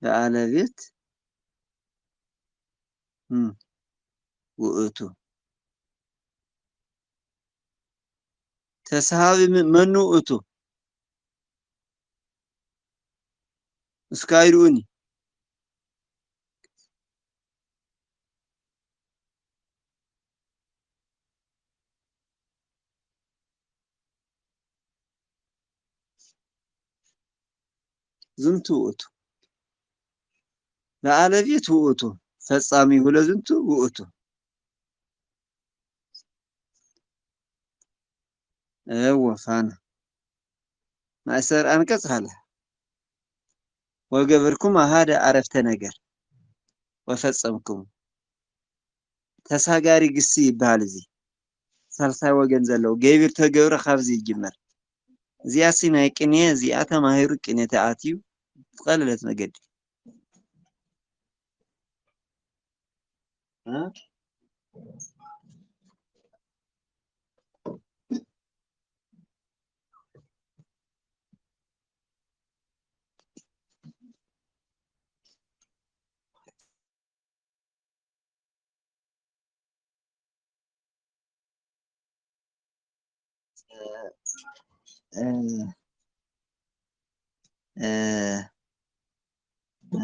በአለቤት ውእቱ ተሳሃቢ መኑ ውእቱ اسكايروني زنتو وقتو لعلبيت وقتو فصامي ولا زنتو وقتو ايوه فانا ما يصير انقص هلا وقبركم هذا عرفت نجر وفصمكم ተሳጋሪ ግሲ ይባል እዚ ሳልሳይ ወገን ዘሎ ገቢር ተገብረ ካብዚ ይጅመር እዚያሲ ናይ ቅኔ እዚኣ ተማሂሩ ቅኔ ተኣትዩ ቀለለት መገዲ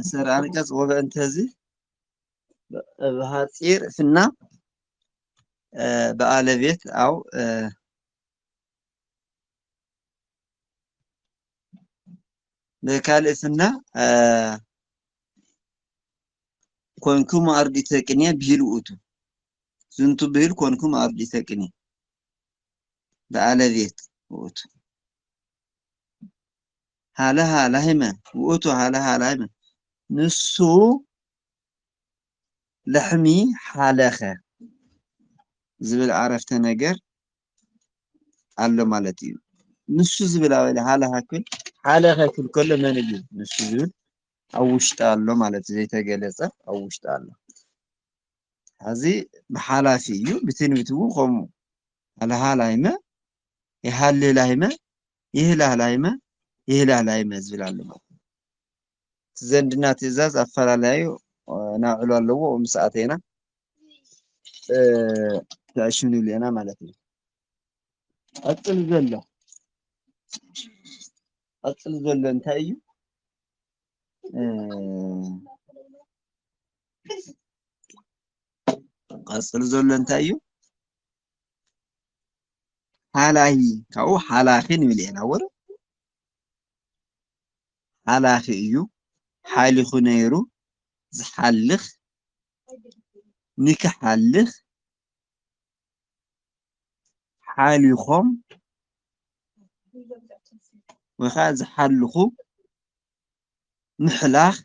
سر አንቀጽ ወበእንተዚ በሃፂር ፍና በአለቤት አው በካልእፍና ኮንኩም አርዲተ ቅኔ ቢል ውእቱ ዝንቱ ቢል ኮንኩም አርዲተ ቅኔ በአለቤት ውእቱ ሃለሃ ላህመ ውእቱ ሃለሃ ላህመ ንሱ ለሕሚ ሓለኸ ዝብል ዓረፍተ ነገር አለ ማለት እዩ ንሱ ዝብል አበለ ሃለሃ ክል ሓለኸ ክል ከሎ መን እዩ ንሱ ዝብል ኣብ ውሽጢ ኣሎ ማለት ዘይተገለጸ ኣብ ውሽጢ ኣሎ እዚ ብሓላፊ እዩ ብትንቢት እውን ከምኡ ሃለሃ ላህመ ይሃልህ ላህመ ይህላህ ላህመ ይህላህ ላህመ ዝብል ኣሎ ማለት ዘንድና ትእዛዝ አፈላለዩ ናዕሉ ኣለዎ ምሳአተና ተሽኑ ለና ማለት ነው አጥል ዘሎ እንታይ እዩ ቀጽል ዘሎ እንታይ እዩ ሓላሂ ካው ሓላኺን ይብለና ወረ ሓላኺ እዩ ሓሊኹ ነይሩ ዝሓልኽ ንክሓልኽ ሓሊኾም ወኻ ዝሓልኹ ምሕላኽ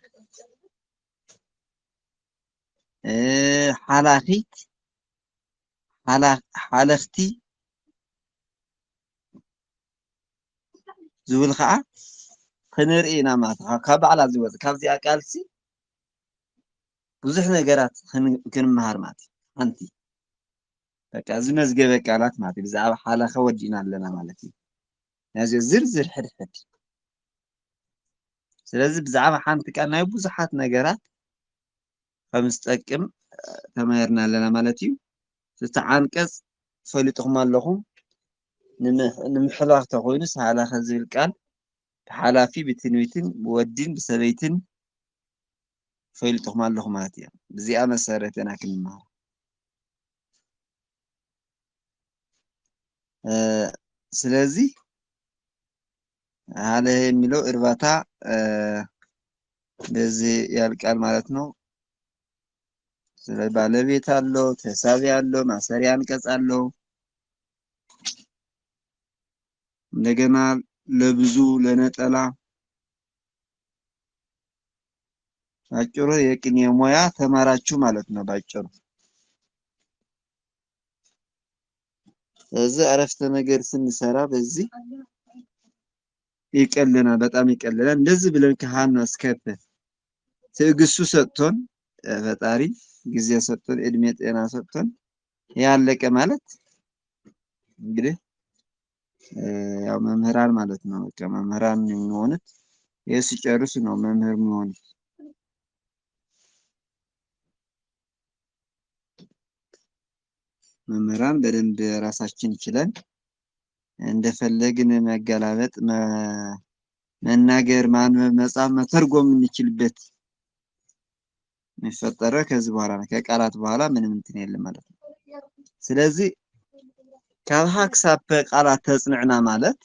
ሓላኺት ሓለኽቲ ዝብል ከዓ ክንርኢና ማለት ካብ በዓላ ዝወፅ ካብዚኣ ቃልሲ ብዙሕ ነገራት ክንመሃር ማለት ሓንቲ በቃ ዝመዝገበ ቃላት ማለት ብዛዕባ ሓለኸ ወዲና ኣለና ማለት እዩ ነዚ ዝርዝር ሕድሕድ ስለዚ ብዛዕባ ሓንቲ ቃል ናይ ብዙሓት ነገራት ከም ዝጠቅም ተማሂርና ኣለና ማለት እዩ እቲ ዓንቀጽ ፈሊጥኩም ኣለኹም ንምሕላኽ ተኮይኑስ ሓለኸ ዝብል ቃል ብሓላፊ ብትንቢትን ብወዲን ብሰበይትን ፈሊጥኩም ኣለኹም ማለት እዩ ብዚኣ መሰረትና ክንመሃር ስለዚህ አለ የሚለው እርባታ በዚህ ያልቃል ማለት ነው ስለ ባለቤት አለው ተሳቢ አለው ማሰሪያ አንቀጽ አለው እንደገና ለብዙ ለነጠላ አጭሩ የቅኔ ሙያ ተማራችሁ ማለት ነው ባጭሩ ስለዚህ አረፍተ ነገር ስንሰራ በዚህ ይቀለና በጣም ይቀለና እንደዚህ ብለን ከሃን ነው እስከፈ ትዕግስቱ ሰጥቶን ፈጣሪ ጊዜ ሰጥቶን እድሜ ጤና ሰጥቶን ያለቀ ማለት እንግዲህ ያው መምህራን ማለት ነው ከመምህራን የሚሆኑት የሲጨርሱ ነው መምህር የሚሆኑት መምህራን በደንብ ራሳችን ይችላል እንደፈለግን መገላበጥ መናገር ማንበብ መጻፍ መተርጎም የምንችልበት የሚፈጠረው ከዚህ በኋላ ነው። ከቃላት በኋላ ምንም እንትን የለም ማለት ነው። ስለዚህ ካብ ሃክሳብ ቃላት ተጽንዕና ማለት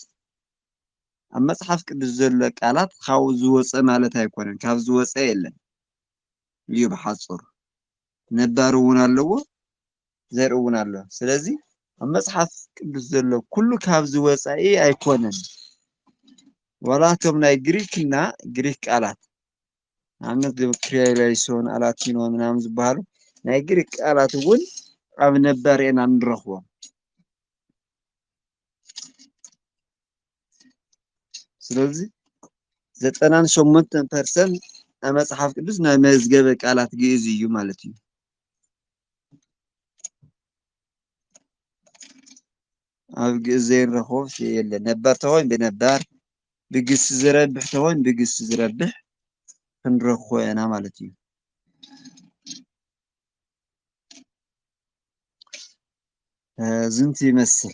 ኣብ መጽሓፍ ቅዱስ ዘሎ ቃላት ካብ ዝወፀ ማለት ኣይኮነን። ካብ ዝወፀ የለን እዩ ብሓፁሩ ነባር እውን ኣለዎ ዘርኢ እውን ኣሎ። ስለዚህ ኣብ መጽሓፍ ቅዱስ ዘሎ ኩሉ ካብ ዝወፃኢ ኣይኮነን። ወላቶም ናይ ግሪክና ግሪክ ቃላት ኣብነት ክሪያላይሶን ኣላቲኖ ምናምን ዝበሃሉ ናይ ግሪክ ቃላት እውን ኣብ ነባር ኢና ንረኽቦም። ስለዚህ 98% ኣብ መጽሓፍ ቅዱስ ናይ መዝገበ ቃላት ግእዝ እዩ ማለት እዩ። ኣብ ግእዝ ዘይንረኽቦ የለን። ነባር ተኾይኑ ብነባር ብግስ ዝረብሕ ተኾይኑ ብግስ ዝረብሕ ክንረኽቦ ኢና ማለት እዩ። ዝንቲ ይመስል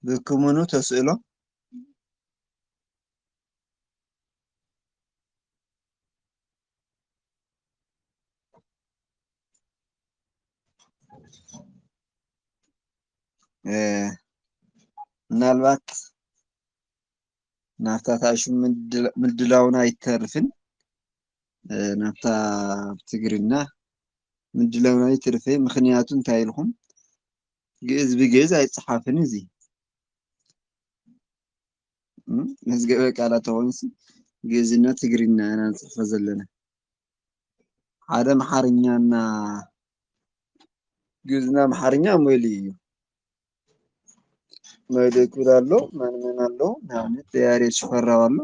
ብክሙኑ ተስእሎ ምናልባት ናፍታ ታሹ ምድላውና ኣይተርፍን ናፍታ ትግርኛ ምድላውና ኣይተርፍ ምክንያቱ እንታይ ኢልኩም ግእዝ ብግእዝ ኣይፅሓፍን እዚ መዝገበ ቃላት ተኾይንሲ ግእዝና ትግርኛ ኢና ንፅሕፎ ዘለና። ሓደ ኣምሓርኛና ግእዝና ኣምሓርኛ ሞይሉ እዩ ሞይሉ ይኩል ኣሎ ማንመን ኣሎ ንኣብነት ያሬድ ሽፈራው ኣሎ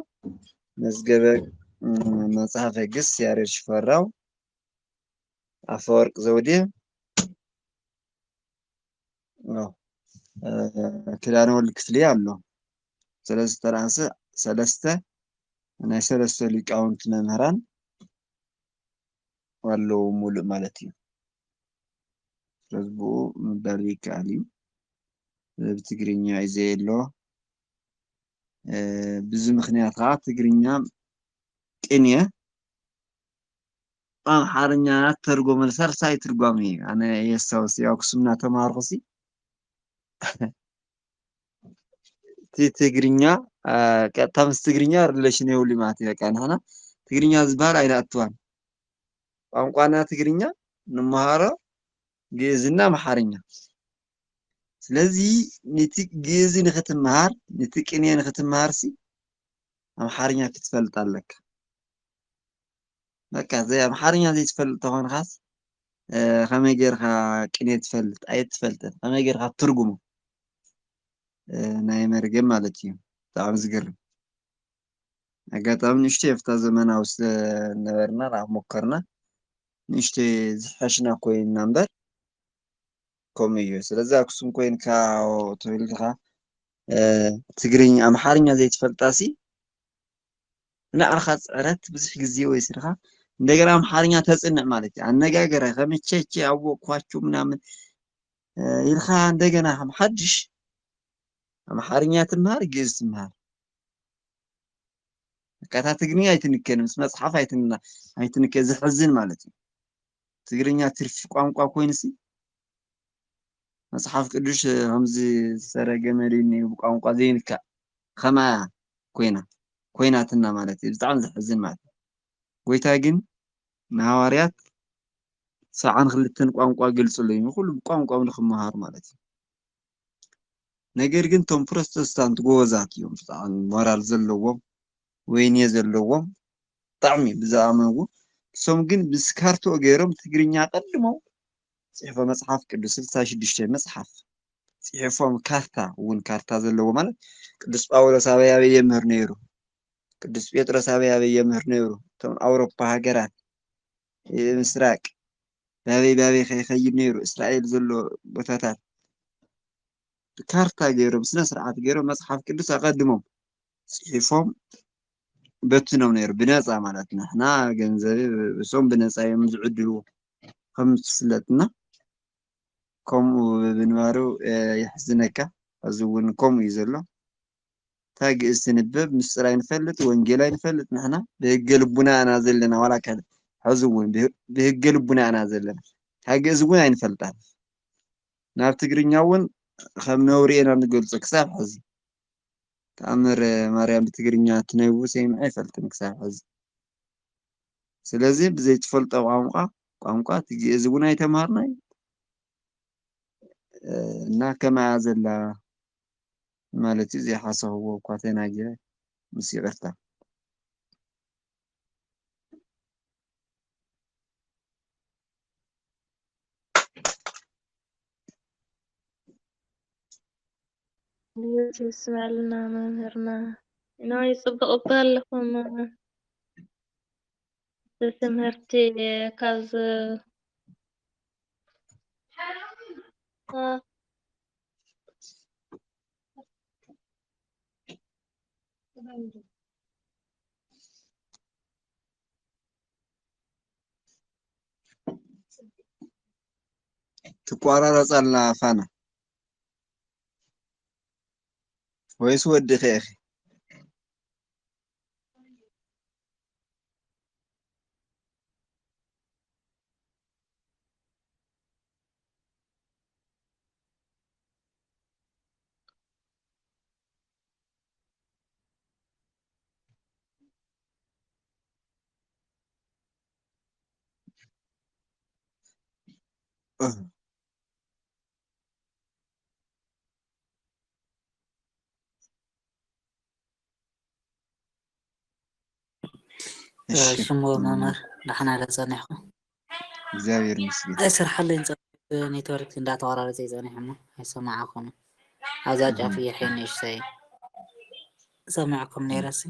መዝገበ መጽሐፈ ግስ ያሬድ ሽፈራው ኣፈወርቅ ዘውዴ ክዳነ ወልድ ክፍሌ ኣሎ ሰለስተ ራእሲ ሰለስተ ናይ ሰለስተ ሊቃውንቲ መምህራን ኣለዉ ሙሉእ ማለት እዩ። ስለዚ ብኡ ምባል ይከኣል እዩ። ብትግርኛ እዩ ዘየሎ ብዙ ምክንያት ከዓ ትግርኛ ቅንየ ኣምሓርኛ ተርጎመ ሳልሳይ ትርጓሜ እዩ። ኣነ የሳውስ ያው ኣክሱም እናተማሃርኩሲ እቲ ትግርኛ ቀጥታ ምስ ትግርኛ ሪሌሽን የብሉ ማለት እዩ። በቃ ንሕና ትግርኛ ዝበሃል ኣይነኣትዋን ቋንቋና ትግርኛ ንመሃሮ ግእዝና ኣምሓርኛ። ስለዚ ነቲ ግእዝ ንኽትመሃር ነቲ ቅንየ ንኽትመሃርሲ ኣምሓርኛ ክትፈልጥ ኣለካ። በቃ ዘይ ኣምሓርኛ ዘይትፈልጥ ተኾንካስ ከመይ ጌርካ ቅንየ ትፈልጥ ኣይትፈልጥን። ከመይ ጌርካ ትርጉሞ ናይ መርገም ማለት እዩ። ብጣዕሚ ዝገርም ኣጋጣሚ ንእሽተይ ኣብታ ዘመናዊ ስለነበርና ናብ ሞከርና ንእሽተይ ዝሓሽና ኮይንና እምበር ከምኡ እዩ። ስለዚ ኣክሱም ኮይንካ ተወሊድካ ትግርኛ ኣምሓርኛ ዘይትፈልጣሲ ንዓኻ ፅዕረት ብዙሕ ግዜ ወሲድካ እንደገና ኣምሓርኛ ተፅንዕ ማለት እዩ። ኣነጋገረ ከመቸቸ ኣወቅኳችሁ ምናምን ኢልካ እንደገና ሓድሽ ኣምሓርኛ ትምሃር ግእዝ ትምሃር በቃ ትግርኛ ኣይትንከን ምስ መፅሓፍ ኣይትንከን ዝሕዝን ማለት እዩ። ትግርኛ ትርፊ ቋንቋ ኮይኑሲ መጽሓፍ ቅዱስ ከምዚ ዝተረገመልኒ ብቋንቋ ዘይንካእ ከማያ ኮይናትና ማለት እዩ። ብጣዕሚ ዝሕዝን ማለት እዩ። ጎይታ ግን ንሃዋርያት 72 ቋንቋ ገልፅሎም ኩሉ ቋንቋ ንክመሃሩ ማለት እዩ። ነገር ግን ቶም ፕሮቴስታንት ጎበዛት እዮም ብጣዕሚ ሞራል ዘለዎም ወይንየ ዘለዎም ብጣዕሚ ብዝኣመንዎ እሶም ግን ብስካርቶ ገይሮም ትግርኛ ቀድሞም ፅሕፎ መጽሓፍ ቅዱስ 66 መጽሓፍ ጽሒፎም ካርታ እውን ካርታ ዘለዎ ማለት ቅዱስ ጳውሎስ አበይ የምህር ነይሩ፣ ቅዱስ ጴጥሮስ አበይ የምህር ነይሩ፣ እቶም አውሮፓ ሃገራት ምስራቅ ባበይ ከይኸይድ ነይሩ፣ እስራኤል ዘሎ ቦታታት ካርታ ገይሮም ስነ ስርዓት ገይሮም መጽሓፍ ቅዱስ አቀድሞም ጽሒፎም በትኖም ነይሩ ብነፃ ማለት ንሕና ገንዘብ እሶም ብነፃ እዮም ዝዕድልዎ ከም ዝፍለጥና ከምኡ ብምንባሩ የሕዝነካ። እዚ እውን ከምኡ እዩ ዘሎ እታ ግእዝ ትንበብ ምስጢር ኣይንፈልጥ ወንጌል ኣይንፈልጥ ንሕና ብህገ ልቡና ኢና ዘለና ዋላ ካለ ሕዚ እውን ብህገ ልቡና ኢና ዘለና እታ ግእዝ እውን ኣይንፈልጣን ናብ ትግርኛ እውን ከም ነውሪኤና ንገልፆ ክሳብ ሕዚ ተኣምር ማርያም ብትግርኛ ትነብቡ ሰሚዐ ኣይፈልጥን ክሳብ ሕዚ። ስለዚ ብዘይትፈልጦ ቋንቋ እቲ ግእዝ እውን ኣይተማሃርናይ እና ከመያ ዘላ ማለት እዩ ዘይሓሰብዎ እኳ ተናጊረ ምስ ይቅርታ። ይስማዕልና መምህርና ናይ ጽቡቕ እባ ኣለኹም ትምህርቲ ካብ ትቋራረፅ ኣላ ፋና ወይስ ወዲኺ ኢኺ? ሽሙ መምህር ዳሕና ጸኒሕኩም እግዚአብሔር ይመስገን። ኣይስርሐለይን ኔትወርክ እንዳተወራረፀ ይጸኒሕ እሞ ኣይሰማዓኹም ኣብዛ ጫፍ እየ ንእሽተይ ሰማዕኩም ነይረሲ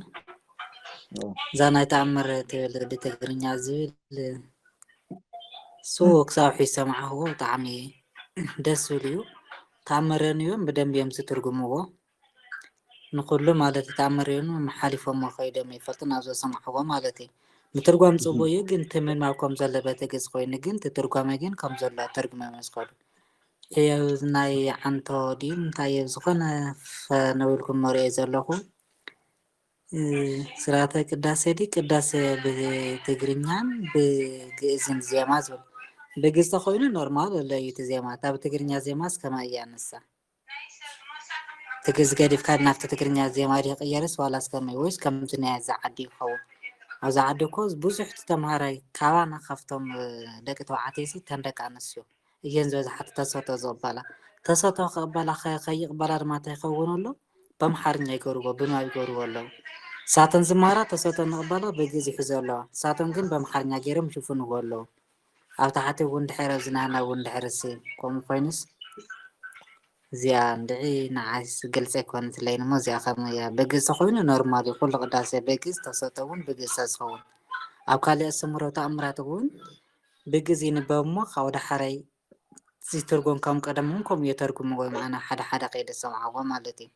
እዛ ናይ ተኣምር ትብል ብትግርኛ ዝብል ሱ ክሳብ ሕጂ ሰማዕኽዎ ብጣዕሚ ደስ ዝብል እዩ። ተኣምርን እዮም ብደንቢ እዮም ዝትርጉምዎ ንኩሉ ማለት ተኣምር እዮም መሓሊፎም ከይዶም ይፈልጡን ኣብ ዘሰማዕኽዎ ማለት እዩ። ምትርጓም ጽቡቅ እዩ ግን ትምማው ከም ዘሎ በትግዝ ኮይኑ ግን ትርጓመ ግን ከም ዘሎ ተርጉመ መስከሉ ናይ ዓንቶ ድዩ እንታይ ዝኾነ ፈነውልኩም መሪኦ ዘለኹ ስርዓተ ቅዳሴ ዲ ቅዳሴ ብትግርኛን ብግእዝን ዜማ ዝብል ብግእዝ ተኮይኑ ኖርማል ለዩ እቲ ዜማ ኣብ ትግርኛ ዜማስ ከመይ እያ ንሳ ትግዝ ገዲፍካ ናብቲ ትግርኛ ዜማ ዲ ቀየርስ ዋላስ ከመይ ወይስ ከምዚ ናይ ዝዓዲ ይኸውን? ኣብዛ ዓዲ እኮ ብዙሕ ተምሃራይ ካባና ካብቶም ደቂ ተባዕትዮ ተን ደቂ ኣንስትዮ እየን ዝበዝሓት ተሰቶ ዝቕበላ ተሰቶ ክቕበላ ከይቕበላ ድማ እንታይ ይኸውን ኣሎ በኣምሓርኛ ይገብርዎ ብማ ይገብርዎ ኣለዉ ሳተን ዝማሃራ ተሰቶ ንቕበላ ብግእዝ ይሕዙ ኣለዋ ሳቶም ግን በኣምሓርኛ ገይሮም ይሽፍንዎ ኣለዉ ኣብ ታሕቲ እውን ድሕረ ዝናህና እውን ድሕርሲ ከምኡ ኮይኑስ እዚኣ እንድዒ ንዓይስ ግልፂ ኣይኮነትለይን እሞ እዚኣ ከመይ እያ ብግእዝ ተኮይኑ ኖርማል እዩ ኩሉ ቅዳሴ ብግእዝ ተሰቶ እውን ብግእዝ ዝኸውን ኣብ ካልእ ኣስተምህሮ ተኣምራት እውን ብግእዝ ይንበብ እሞ ካብኡ ዳሕራይ ዝትርጎም ከም ቀደም እውን ከምኡ የተርጉምዎ ኣነ ሓደ ሓደ ከይደ ሰምዓዎ ማለት እዩ።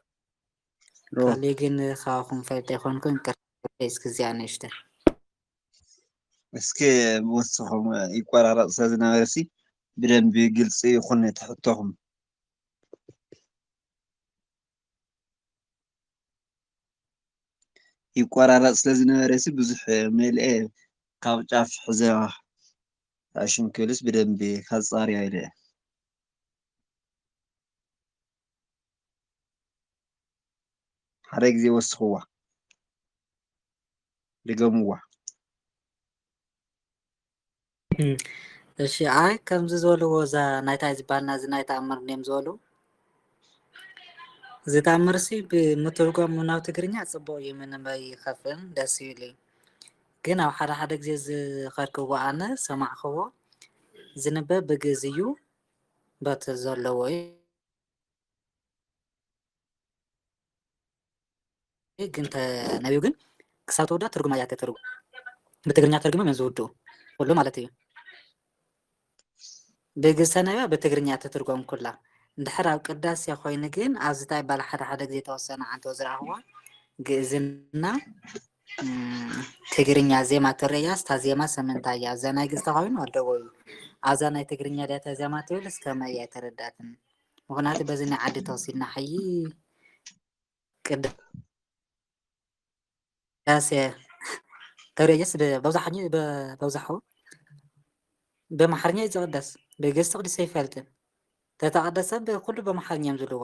ካልእ ግን ካብኹም ፈልጦ ይኮንኩን እስኪ እዚኣ ንእሽተይ እስኪ ብወስኹም ይቆራረፅ ስለዝነበረሲ ብደንቢ ግልፂ ይኹን ትሕቶኹም ይቆራረፅ ስለዝነበረሲ ብዙሕ መልአ ካብ ጫፍ ሕዘ ኣሽን ክብልስ ብደንቢ ካፃርያ ኢለ ሓደ ግዜ ወስኽዋ ድገምዋ እሺ ኣይ ከምዚ ዝበልዎ እዛ ናይታይ ዝበሃልና እዚ ናይ ተኣምር እዮም ዝበሉ እዚ ተኣምርሲ ብምትርጓም ናብ ትግርኛ ፅቡቅ እዩ ምንም ኣይከፍን ደስ ይብል እዩ ግን ኣብ ሓደ ሓደ ግዜ ዝኸድክዎ ኣነ ሰማዕኽዎ ዝንበብ ብግእዝ እዩ በት ዘለዎ እዩ ግን ነቢዩ ግን ክሳብ ተወዳ ትርጉም እያ ተተርጉም ብትግርኛ ተርጉመ መዝውዱ ሁሉ ማለት እዩ ብግሰ ነቢያ ብትግርኛ ተተርጎም ኩላ እንድሕር ኣብ ቅዳሴ ኮይኑ ግን ኣብዚ እንታይ ባል ሓደ ግዜ ተወሰነ ዓንተ ዝረኽቦ ግእዝና ትግርኛ ዜማ ትርያስ ታ ዜማ ሰመንታ እያ እዛ ናይ ግዝተ ኮይኑ ኣለዎ እዩ ኣብዛ ናይ ትግርኛ ዳታ ዜማ ትብልስ ከመይ እያ ተረዳትን ምክንያቱ በዚ ናይ ዓዲ ተወሲድና ሕይ ቅዳሴ ተርያስ በብዛሓው በማሕርኛ ይዝቅደስ ብግዝ ተቅዲስ ኣይፈልጥን ተተቀደሰ ብኩሉ በማሕርኛ እዮም ዝብልዎ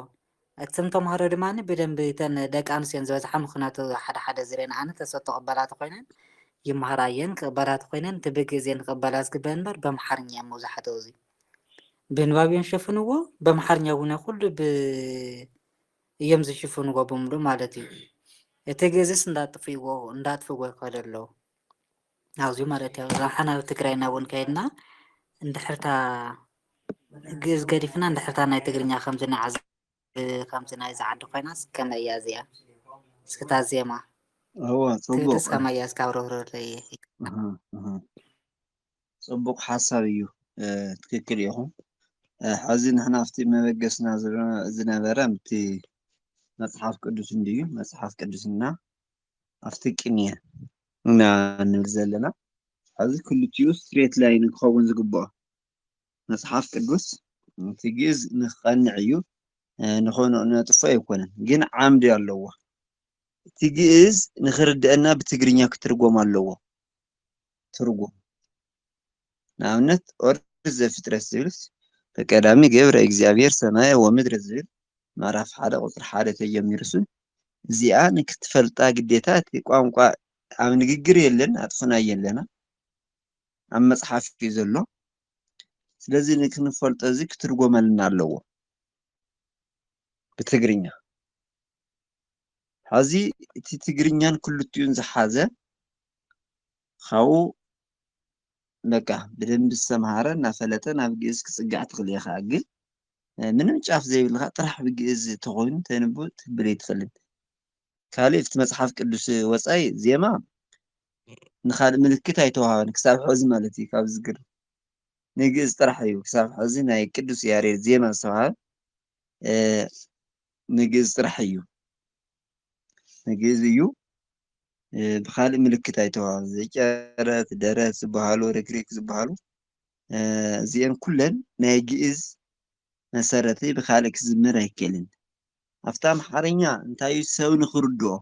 እቶም ተምሃሮ ድማ ብደንብ ተን ደቂ ኣንስትዮን ዝበዝሓ ምክንያቱ ሓደ ዝርአና ኣነ ተሰጥኦ ቅበላት ኮይነን ይመሃራ እየን ቅበላት ኮይነን ብግዝ እየን ክቅበላ ዝግበአን እምበር በማሕርኛ መብዛሕትኡ እዚ ብንባብ እዮም ዝሸፍንዎ በማሕርኛ እውን ኩሉ እዮም ዝሽፍንዎ ብምሉእ ማለት እዩ እቲ ግዝስ እንዳጥፍዎ ይኸዱ ኣለዉ ኣብዚ ማለት እዩ ራሓና ኣብ ትግራይና እውን ከይድና እንድሕርታ ግዝ ገዲፍና እንድሕርታ ናይ ትግርኛ ከምዚ ናይ ዝዓዲ ኮይናስ ከመይ እያ እዚኣ እስክታ ዜማ ትብልስ ከመይ እያ እስካብ ርህርህለይ ፅቡቅ ሓሳብ እዩ ትክክል ኢኹም ሕዚ ንሕና ኣብቲ መበገስና ዝነበረ ምቲ መፅሓፍ ቅዱስ እንድዩ መፅሓፍ ቅዱስና ኣብቲ ቅንየ እና ንብል ዘለና ሕዚ ክልቲኡ ስትሬት ላይን ክኸውን ዝግብኦ መፅሓፍ ቅዱስ እቲ ግእዝ ንክቐንዕ እዩ ንኾይኑ ነጥፎ ኣይኮነን ግን ዓምዲ ኣለዎ እቲ ግእዝ ንክርድአና ብትግርኛ ክትርጎም ኣለዎ ትርጉም ንኣብነት ኦሪት ዘፍጥረት ዝብልስ በቀዳሚ ገብረ እግዚኣብሔር ሰማየ ወምድሪ ዝብል ምዕራፍ 1 ቁፅሪ 1 ተጀሚሩሱ እዚኣ ንክትፈልጣ ግዴታ እቲ ቋንቋ ኣብ ንግግር የለን ኣጥፍናዮ ኣለና ኣብ መፅሓፍ እዩ ዘሎ ስለዚ ንክንፈልጦ እዚ ክትርጎመልና ኣለዎ ብትግርኛ ሕዚ እቲ ትግርኛን ክልቲኡን ዝሓዘ ካብኡ በቃ ብደንብ ዝተምሃረ እናፈለጠ ናብ ግእዝ ክፅጋዕ ትኽእል ኢኻ ግን ምንም ጫፍ ዘይብልካ ጥራሕ ብግእዝ ተኮይኑ ተንብብ ትብል ኣይትኽእልን ካልእ ኣብቲ መፅሓፍ ቅዱስ ወፃኢ ዜማ ንካልእ ምልክት ኣይተዋሃበን ክሳብ ሕዚ ማለት እዩ ካብ ዝግርም ንግእዝ ጥራሕ እዩ ክሳብ ሕዚ ናይ ቅዱስ ያሬድ ዜማ ዝተዋሃበ ንግእዝ ጥራሕ እዩ ንግእዝ እዩ ብካልእ ምልክት ኣይተዋሃበን ዘጨረት ደረት ዝበሃሉ ርግሪክ ዝበሃሉ እዚአን ኩለን ናይ ግእዝ መሰረቲ ብካልእ ክዝመር ኣይከኣልን ኣብታ ኣምሓርኛ እንታይ እዩ ሰብ ንክርድኦ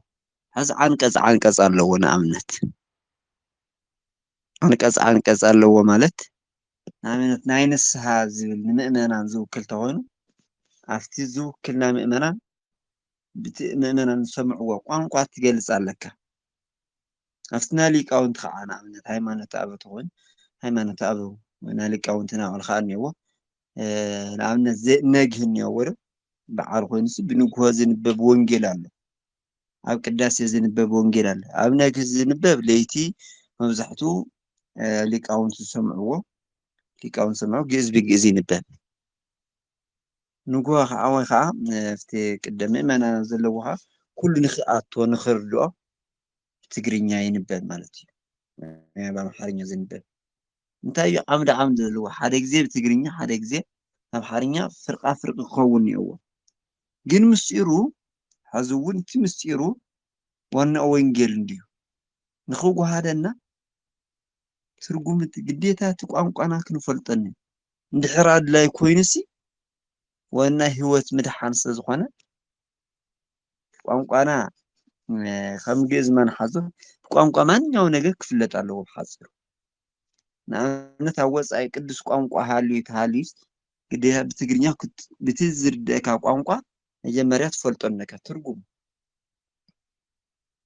ሕዚ ዓንቀፅ ኣለዎ ንኣብነት ዓንቀፅ ኣለዎ ማለት ንኣብነት ናይ ንስሃ ዝብል ንምእመናን ዝውክል ተኮይኑ ኣብቲ ዝውክልና ምእመናን ብቲ ምእመናን ዝሰምዕዎ ቋንቋ ትገልፅ ኣለካ ኣብቲ ናይ ሊቃውንቲ ከዓ ንኣብነት ሃይማኖት ኣበው ተኮይኑ ሃይማኖት ኣበው ናይ ሊቃውንትና ከዓ እኒአዎ ንኣብነት ነግህ እኒአዎ ዶ በዓል ኮይኑስ ብንግሆ ዝንበብ ወንጌል ኣሎ ኣብ ቅዳሴ ዝንበብ ወንጌል ኣሎ ኣብ ነግህ ዝንበብ ለይቲ መብዛሕትኡ ሊቃውንቲ ዝሰምዕዎ ግእዝ ብግእዝ ይንበብ ንግሆ ከዓ ወይ ከዓ ኣብቲ ቅድም ምእመናን ዘለዎ ከዓ ኩሉ ንክኣትዎ ንክርድኦ ትግርኛ ይንበብ ማለት እዩ ብኣምሓርኛ ዝንበብ እንታይ እዩ ዓምዲ ዘለዎ ሓደ ግዜ ብትግርኛ ሓደ ግዜ ኣምሓርኛ ፍርቃ ፍርቂ ክኸውን እኒአዎ ግን ምስጢሩ ሕዚ እውን እቲ ምስጢሩ ዋና ወንጌል እንድዩ ንክወሃደና ትርጉም ግዴታ እቲ ቋንቋና ክንፈልጠኒ እንድሕር ኣድላይ ኮይኑሲ ዋና ሂወት ምድሓን ስለዝኾነ ቋንቋና ከም ግእዝ መንሓዞ ቋንቋ ማንኛው ነገር ክፍለጥ ኣለዎ ብሓፂሩ ንኣብነት ኣብ ወፃኢ ቅዱስ ቋንቋ ሃልዩ ተሃልዩስ ግዴታ ብትግርኛ ብቲ ዝርድአካ ቋንቋ መጀመርያ ትፈልጦ ኣለካ ትርጉም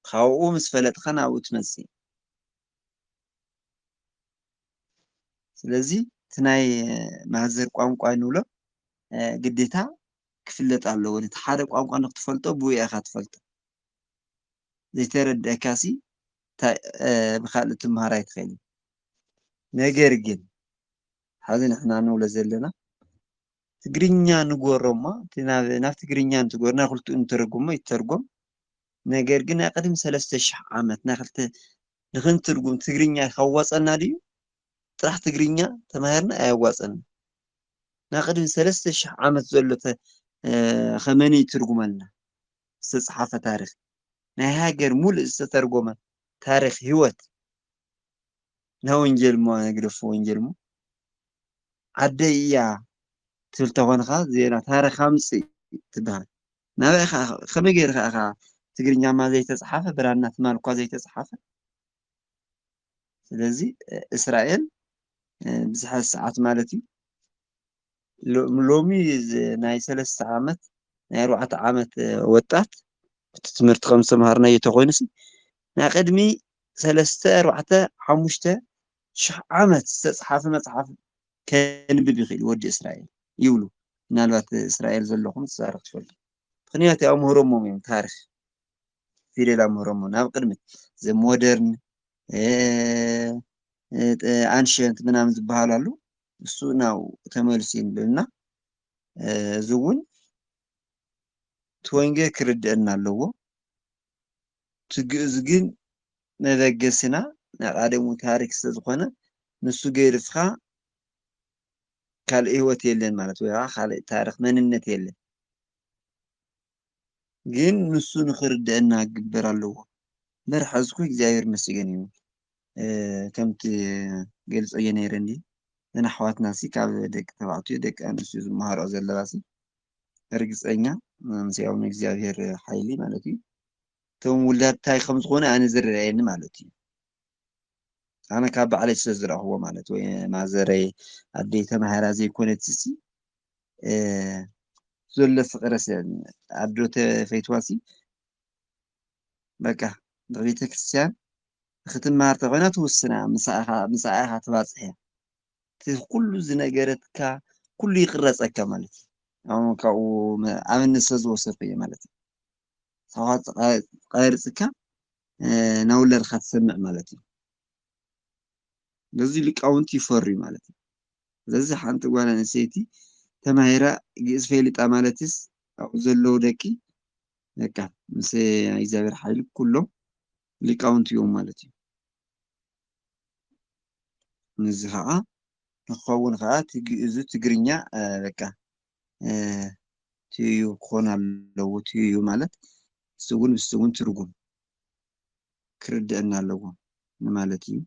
ካብኡ ምስ ፈለጥካ ናብኡ ትመፅእ ስለዚ እቲ ናይ ማህዘር ቋንቋ ንብሎ ግዴታ ክፍለጥ ኣለዎ እቲ ሓደ ቋንቋ ንክትፈልጦ ብኡ ኢኻ ትፈልጦ ዘይተረድአካሲ ብካልእ ትምሃር ኣይትኽእልን ነገር ግን ሕዚ ንሕና ንብሎ ዘለና ትግርኛ ንገሮ እሞ ናብ ትግርኛ እንትገርና ክልቲኡ እንተርጉሞ ይተርጎም ነገር ግን ናይ ቅድሚ 3000 ዓመት ንክንትርጉም ትግርኛ ከዋፀና ድዩ ጥራሕ ትግርኛ ተማሂርና ኣያዋፀና ናይ ቅድሚ 3000 ዓመት ዘሎ ከመይ ይትርጉመልና ዝተፅሓፈ ታሪክ ናይ ሃገር ሙሉእ ዝተተርጎመ ታሪክ ህይወት ናይ ወንጀል ሞ ነግደፎ ወንጀል ሞ ዓደይ እያ ትብል ተኾንካ ዜና ታሪክ ኣምፅእ ትበሃል ናበይ ከመይ ገይርካ ኢኻ ትግርኛ ማ ዘይተፅሓፈ ብራና ትማል እኳ ዘይተፅሓፈ ስለዚ እስራኤል ብዙሓት ሰዓት ማለት እዩ ሎሚ ናይ 3 ዓመት ናይ 4 ዓመት ወጣት ትምህርቲ ከም ዝተምሃርናዮ ተኮይኑሲ ናይ ቅድሚ 3 4 5 ሽሕ ዓመት ዝተፅሓፈ መፅሓፍ ከንብብ ይኽእል ወዲ እስራኤል ይብሉ ምናልባት እስራኤል ዘለኹም ትዛረብ ትፈልጡ ምክንያቱ ኣምህሮሞም እዮም ታሪክ ፊደል ኣምህሮሞም ናብ ቅድሚት ሞደርን አንሽንት ምናምን ዝበሃሉ ኣሉ እሱ ናው ተመልሲ ንብልና እዚ እውን እቲ ወንጌል ክርድአና ኣለዎ እቲ ግእዝ ግን መበገስና ናይ ቀደሙ ታሪክ ስለዝኾነ ንሱ ገይርፍካ ካልእ ህይወት የለን ማለት ወይ ካልእ ታሪክ መንነት የለን ግን ንሱ ንክርድአና ክግበር ኣለዎ መርሐ ዝኩ እግዚኣብሔር መስገን እዩ ከምቲ ገልፀዮ ነይረ እንዲ እና ኣሕዋትና ካብ ደቂ ተባዕትዮ ደቂ ኣንስትዮ ዝመሃርኦ ዘለዋ ርግፀኛ ምስኦም እግዚኣብሔር ሓይሊ ማለት እዩ እቶም ውላድ እንታይ ከም ዝኾነ ኣነ ዝረአየኒ ማለት እዩ ኣነ ካብ ባዕለይ ስለ ዝረአኽዎ ማለት ወይ ማዘረይ ኣደይ ተማሂራ ዘይኮነትሲ ዘሎ ፍቅረሰ ኣዶ ተፈይትዋሲ በቃ ብቤተ ክርስቲያን ክትመሃር ተኮይና ትውስና ምሳኻ ትባፅሕ እያ እቲ ኩሉ ዝነገረትካ ኩሉ ይቅረፀካ ማለት እዩ አሁን ካብኡ ኣብነት ስለዝወሰድኩ እየ ማለት እዩ ሰባት ቀርፅካ ናብ ውላድካ ትሰምዕ ማለት እዩ በዚ ሊቃውንቲ ይፈርዩ ማለት እዩ ስለዚ ሓንቲ ጓል ኣንስተይቲ ተማሂራ ግእዝ ፈሊጣ ማለትስ ኣብኡ ዘለዉ ደቂ በቃ ምስ እግዚኣብሔር ሓይሊ ኩሎም ሊቃውንቲ እዮም ማለት እዩ ነዚ ከዓ ንክኸውን ከዓ ግእዙ ትግርኛ በቃ ትይዩ ክኾን ኣለዎ ትይዩ ማለት ንስውን ብስውን ትርጉም ክርድአና ኣለዎ ማለት እዩ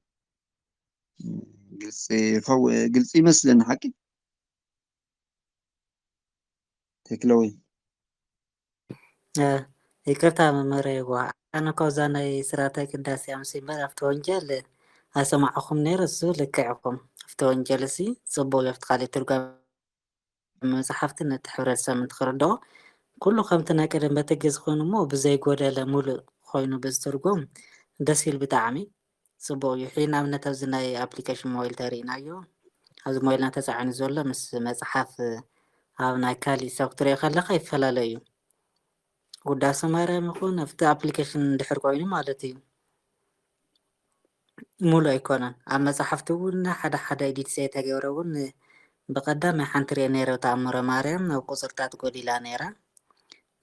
ግልፂ ይመስለኒ ሓቂ ተክለወይ ይቅርታ መመረይዋ ኣነ ካብዛ ናይ ስራታይ ቅዳሴ ኣምሲ እምበር ኣብቲ ወንጀል ኣይሰማዕኹም ነይረ እሱ ልክዕ ኢኹም ኣብቲ ወንጀል እሲ ፅቡቅ ኣብቲ ካሊእ ትርጓሜ መፅሓፍቲ ነቲ ሕብረተሰብ እንትክርድኦ ኩሉ ከምቲ ናይ ቀደም በተገዝ ኮይኑ እሞ ብዘይጎደለ ሙሉእ ኮይኑ ብዝትርጎም ደስ ኢል ብጣዕሚ ፅቡቅ እዩ ሕጂ ንኣብነት ኣብዚ ናይ ኣፕሊኬሽን ሞባይል ተሪእናዮ ኣብዚ ሞባይልና ተፃዒኑ ዘሎ ምስ መፅሓፍ ኣብ ናይ ካሊእ ሰብ ክትሪኦ ከለካ ይፈላለዩ ውዳሴ ማርያም ይኹን ኣብቲ ኣፕሊኬሽን እንድሕር ኮይኑ ማለት እዩ ሙሉእ ኣይኮነን ኣብ መፅሓፍቲ እውን ሓደ ሓደ ኤዲት ተገብረ እውን ብቀዳማይ ሓንቲ ሪአ ነይረ ተኣምረ ማርያም ናብ ቁፅርታት ጎዲላ ነይራ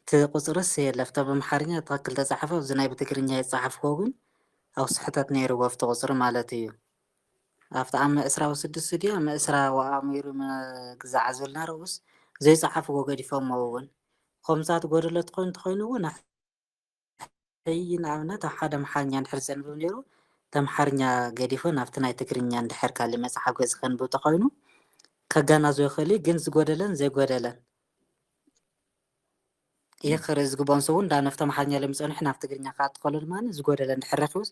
እቲ ቁፅርስ የለፍተ ብኣምሓርኛ ትክክል ተፃሓፈ ኣብዚ ናይ ብትግርኛ ይፀሓፍኮ ግን ኣብ ስሕተት ነይርዎ ኣብቲ ቁፅሪ ማለት እዩ ኣብቲ ኣብ ምዕስራ 6 ድያ ምዕስራ ወኣሚሩ ግዛዕ ዝብልና ርኡስ ዘይፀሓፍዎ ገዲፎሞ እውን ከምዛት ጎደለት ኮይኑ እውን ሕይ ንኣብነት ኣብ ሓደ ኣምሓርኛ እንድሕር ዘንብብ ነይሩ ተምሓርኛ ገዲፎ ናብቲ ናይ ትግርኛ እንድሕር ካሊእ መፅሓፍ ገፅ ከንብብ ተኮይኑ ከጋናዞ ይኽእል ግን ዝጎደለን ዘይጎደለን ይኽሪ ዝግቦን ሰው እንዳነፍተ ኣምሓርኛ ለምፀንሕ ናብ ትግርኛ ከዓ ትኸሉ ድማ ዝጎደለ እንድሕር ረኪቡስ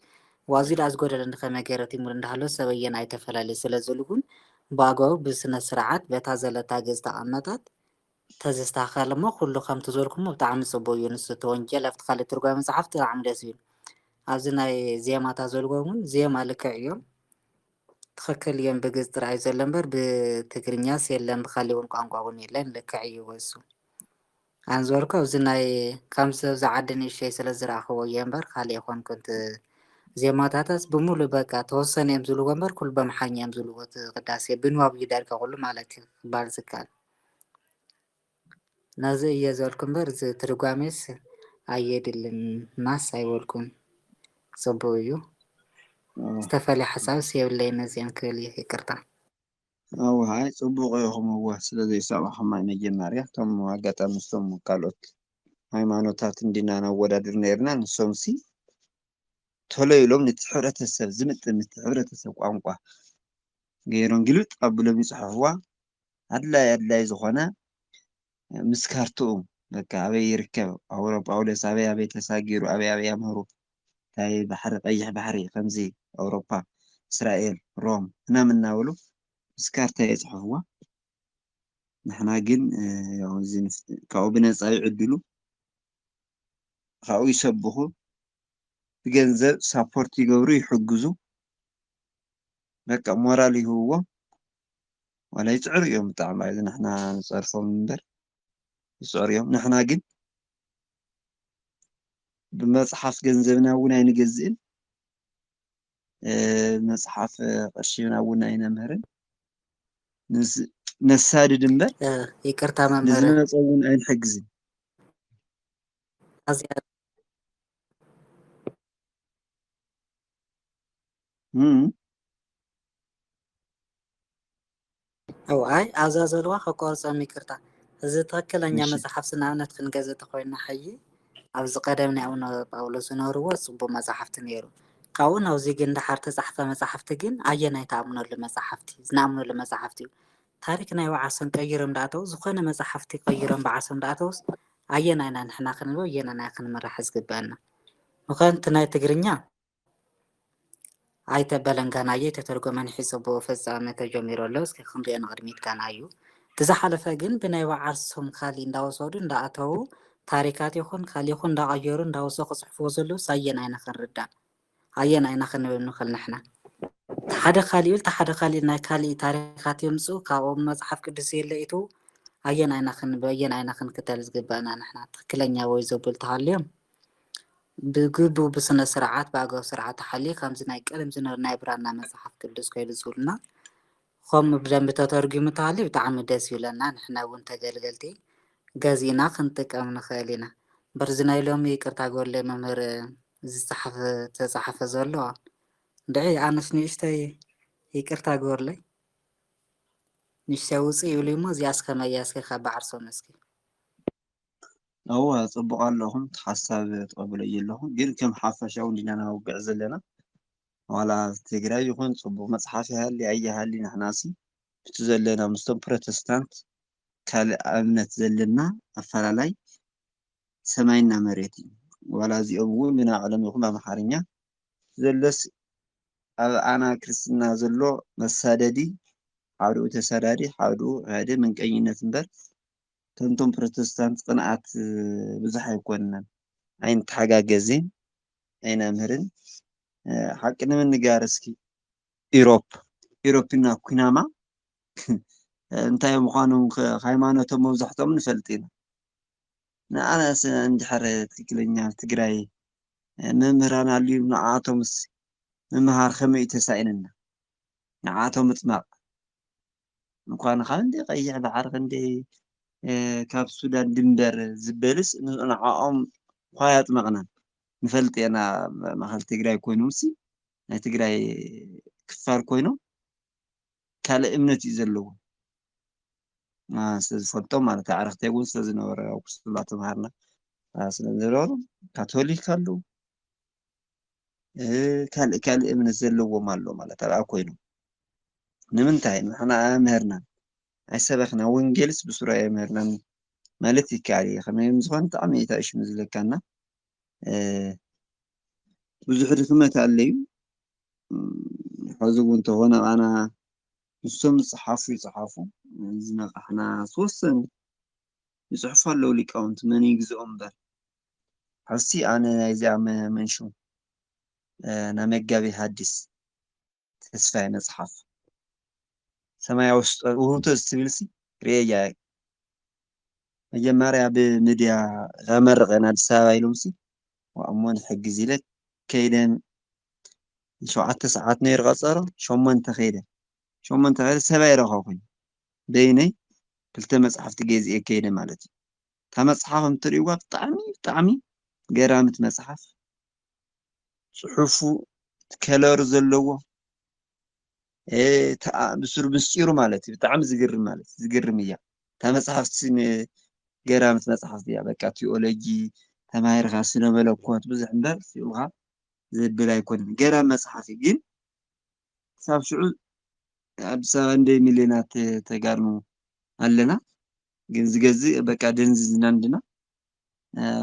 ዋዚ ዳ ዝጎደለ እንድኸመይ ገይረት ይሙር እንዳሃሎ ሰበየን ኣይተፈላለዩ ስለዝብሉ እውን ብኣግባቡ ብስነ ስርዓት በታ ዘለታ ገፅ ተቐመጣት ተዘስተኻኸለ እሞ ኩሉ ከምቲ ዝበልኩሞ ብጣዕሚ ፅቡቅ እዩ ንሱ ተወንጀል ኣብቲ ካሊእ ትርጓሜ መፅሓፍ ብጣዕሚ ደስ ይብል ኣብዚ ናይ ዜማታት ዘልዎ እውን ዜማ ልክዕ እዮም ትክክል እዮም ብግፅ ጥራይ ዘሎ እምበር ብትግርኛስ የለን ብካሊእ እውን ቋንቋ እውን የለን ልክዕ እዩ ወሱ ኣነ ዝበልኩ ኣብዚ ናይ ከም ሰብ ዝዓዲ ንእሽተይ ስለ ዝረኣኽቦ እየ እምበር ካሊእ ይኮንኩ ዜማታትስ ብሙሉእ በቃ ተወሰነ እዮም ዝብልዎ እምበር ኩሉ ብኣምሓርኛ እዮም ዝብልዎ እቲ ቅዳሴ ብንባብ እዩ ዳርጋ ኩሉ ማለት እዩ ክባል ዝከኣል ነዚ እየ ዝበልኩ እምበር እዚ ትርጓሜስ ኣየድልን ናስ ኣይወልኩን ጽቡቅ እዩ ዝተፈለየ ሓሳብስ የብለይ ነዚአን ክብል እየ ይቅርታ ኣው ሃይ ጽቡቅ ኢኹም እወ ስለዘይሰማዕኹም መጀመርያ እቶም ኣጋጣሚ ንሶም ካልኦት ሃይማኖታት እንዲና ወዳድር ነርና ንሶምሲ ቶሎ ኢሎም ነቲ ሕብረተሰብ ዝምጥን ነቲ ሕብረተሰብ ቋንቋ ገይሮም ግልብጥ ኣቢሎም ይፅሕፍዋ ኣድላይ ዝኾነ ምስካርትኡ በቃ ኣበይ ይርከብ ጳውሎስ ኣበይ ተሳጊሩ ኣበይ ኣምሃሩ እንታይ ባሕሪ ቀይሕ ባሕሪ ከምዚ ኣውሮፓ እስራኤል ሮም ምናምን እናበሉ ምስካርታ የፅሕፍዋ ንሕና ግን ያው እዚ ካብኡ ብነፃ ይዕድሉ ካብኡ ይሰብኹ ብገንዘብ ሳፖርት ይገብሩ ይሕግዙ በቃ ሞራል ይህብዎ ወላ ይፅዕሩ እዮም ብጣዕሚ እዚ ንሕና ንፀርፎም እምበር ይፅዕሩ እዮም ንሕና ግን ብመፅሓፍ ገንዘብና እውን ኣይንገዝእን መፅሓፍ ቅርሽና እውን ኣይነምህርን ነሳድድ እምበር ይቅርታ መምህር ንዝመፀ እውን ኣይንሕግዝን أو أي أزازلوا خقارص ميكرتا إذا تأكلن يا مزحف سنانة خنجزة تخوينا حي أبز قدمنا أو باولوس نورو صبو مزحفت نيرو كون أو زيجن دحرت زحفة مزحفت جن عينا يتعاملوا لمزحفتي زنعملوا لمزحفتي تاريخنا يوعسن كيرم داتو زخنا مزحفتي كيرم بعسن داتوس عينا أنا نحنا خنلو ينا ناخن مرة حزق بأنا وكانت ناي تجرنيا عيت بلنغان عيت ترجمان حسابه فزامة تجمير اللوز كخمري أنا غرميت كان عيو تزحل فاجن بناي وعرسهم خالين داوسودن داتو تاريخات يخون خالي يخون دا عيورن داوسو قصحفو زلو ساين أنا خنردا عين أنا خنبنو خلنا إحنا تحد خالي تحد خالي ناي خالي تاريخات يمسو كاو مصحف قدسي لقيتو عين أنا خنبين أنا خنكتلز جبنا نحنا كلنا ويزبل تعلم بجبو بسنة سرعات باقو سرعات حالي خمس ناي كلام زنر نايبرانا مصحف قدس كيل زولنا خم بجنب تترجم تعلي بتعمل داسي لنا نحنا وانت قلقلتي جازينا خنتك أمنا خالينا برزنا اليوم يكرتا قول لي ممر زي صحف زولو دعي أنا شنيشتي يكرتا قول لي نشتاوسي يولي موز ياسكا ما ياسكا خبعرسو مسكي أو صبغ لهم تحسب تقبل لهم جل كم حافشوا لنا نوقع زلنا ولا تجري يكون صبغ مصحفها اللي أيها اللي نحناسي بتزلنا مستوى بروتستانت كالأمنة زلنا أفعلي سمعنا مريتي ولا زي أبوه من علم يقوم بمحارنيا زلس أنا كريستنا زلو مساددي حاولوا تساددي حاولوا هذا من كأننا تنبر تنتم بروتستانت قناعات بزح يكون عين تحقاقزين عين أمهرن حقنا من نجارسكي إيروبنا كناما انتهي مقانون خيمانة موزحتهم نفلتين أنا عندي حرة تكلنيا تجري ممهران علي نعاتهم ممهر خمي تسعيننا نعاتهم مطمق مقان خاندي قيح بحر عندي كاب السودان دمبر زبالس نعاهم خايط مغنى نفلتي أنا مخل تجري كوينوسي تجري كفار كوينو كلا إمنتي زلوا ما سلطة ما تعرف تقول سلزنا أو كسلات مهرنا سلزنا كاثوليك كلو كلا إمن زلوا ومالو ماله ترى كوينو نمنتهي نحنا مهرنا عسبخنا وإنجلس بسرعة مهرنا مالتي كاري خمين مزخون تعمي تعيش مزلكنا بزحر ثم تعلم حزب انت هنا أنا نسوم صحافو زنا احنا صوصن يصحفوا لو ليكاونت من يجزئهم بر حسي انا اذا منشو انا مجابي حدث تسفاي مصحف سماي وسط وهو تستبلسي ريا مجمريا بميديا غمرغنا دسابا يلومسي وامون حجزي لك كيدن شو 10 ساعات نير غصره شو ما انت خيده شو ما انت غير سبا يرخوكن بيني كلتا مصحف تجيز كيده مالتي تا مصحف متريوا بطعمي ገራምት መጽሓፍ ጽሑፉ ከለር ዘለዎ ብሱር ምስጢሩ ማለት እዩ ብጣዕሚ ዝግርም እያ እታ መጽሓፍ ገራምት መጽሓፍ እያ በቃ ቲኦሎጂ ተማሂርካ ስነ መለኮት ብዙሕ እምበር ሲኡኻ ዘብል ኣይኮነን ገራም መጽሓፍ እዩ ግን ክሳብ ሽዑ አዲስ አበባ እንደ ሚሊዮናት ተጋርኑ ኣለና ግን ዝገዝእ በቃ ደንዝዝና እንድና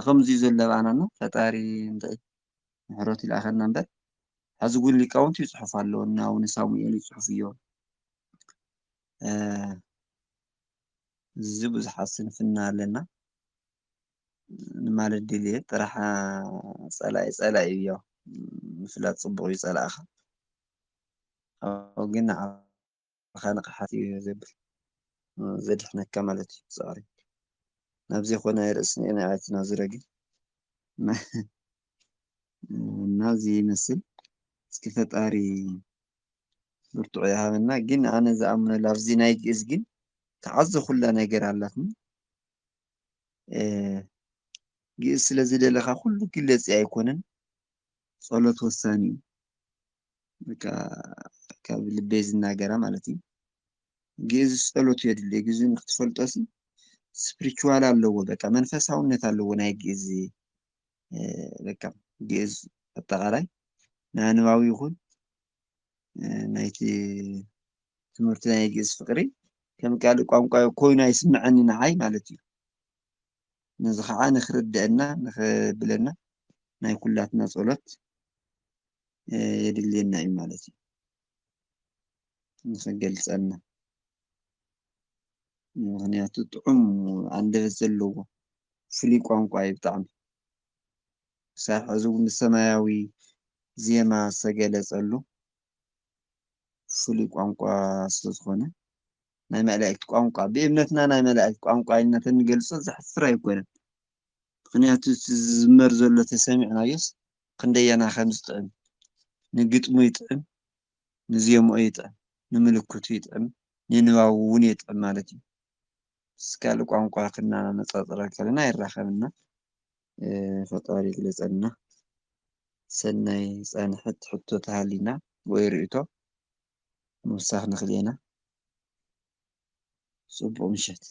ከምዚ ዘለባናና ፈጣሪ እንታይ ምሕረቱ ይልኣኸና እምበር ሕዚ እውን ሊቃውንቲ ይፅሑፍ ኣለዎ እና አቡነ ሳሙኤል ይፅሑፍ እዮም እዚ ብዙሓት ስንፍና ኣለና ንማለት ድልየ ጥራሕ ፀላኢ እዩ ያው ምፍላጥ ፅቡቅ እዩ ፀላእኻ ኣብኡ ግን ንዓኻ ንቕሓት እዩ ዘብል ዘድሕነካ ማለት እዩ ፀቕሪ ናብ ዘይኮነ ርእሲ ናይ ኣየትና ዙረ ግን እና እዚ ይመስል እስኪ ፈጣሪ ብርቱዕ ይሃበና ግን ኣነ ዝኣምነሉ ኣብዚ ናይ ግእዝ ግን ተዓዘ ኩላ ነገር ኣላትኒ ግእዝ ስለ ዝደለኻ ኩሉ ግለፂ ኣይኮነን ጸሎት ወሳኒ እዩ በቃ ካብ ልበይ ዝናገራ ማለት እዩ ግእዝ ጸሎት የድልዮ ግእዝ ንክትፈልጦሲ ስፒሪቹዋል ኣለዎ በቃ መንፈሳውነት ኣለዎ ናይ ግእዝ በቃ ግእዝ ኣጠቃላይ ንኣንባቢ ይኹን ናይቲ ትምህርቲ ናይ ግእዝ ፍቅሪ ከም ካልእ ቋንቋ ኮይኑ ኣይስምዐኒ ንዓይ ማለት እዩ ነዚ ከዓ ንክርድአና ንክብለና ናይ ኩላትና ጸሎት የድልየና እዩ ማለት እዩ ንክገልፀና ምክንያቱ ጥዑም ኣንደበት ዘለዎ ፍሉይ ቋንቋ እዩ ብጣዕሚ ክሳብ ሕዚ እውን ብሰማያዊ ዜማ ዝተገለፀሉ ፍሉይ ቋንቋ ስለዝኾነ ናይ መላእክቲ ቋንቋ ብእምነትና ናይ መላእክቲ ቋንቋ ኢልና እንገልፆ ዘሕፍር ኣይኮነን ምክንያቱ ዝዝመር ዘሎ ተሰሚዕናዮስ ክንደየና ከም ዝጥዕም ንግጥሙ ይጥዕም ንዜምኡ ይጥዕም ንምልክቱ ይጥዕም ንንባቡ እውን ይጥዕም ማለት እዩ እስካልእ ቋንቋ ክነፃፀሮ ከለና ይራኸብና ፈጣሪ ይግለፀልና ሰናይ ፃንሐት ሕቶ ተሃሊና ወይ ርእቶ ምውሳኽ ንኽእል ኢና ፅቡቕ ምሸት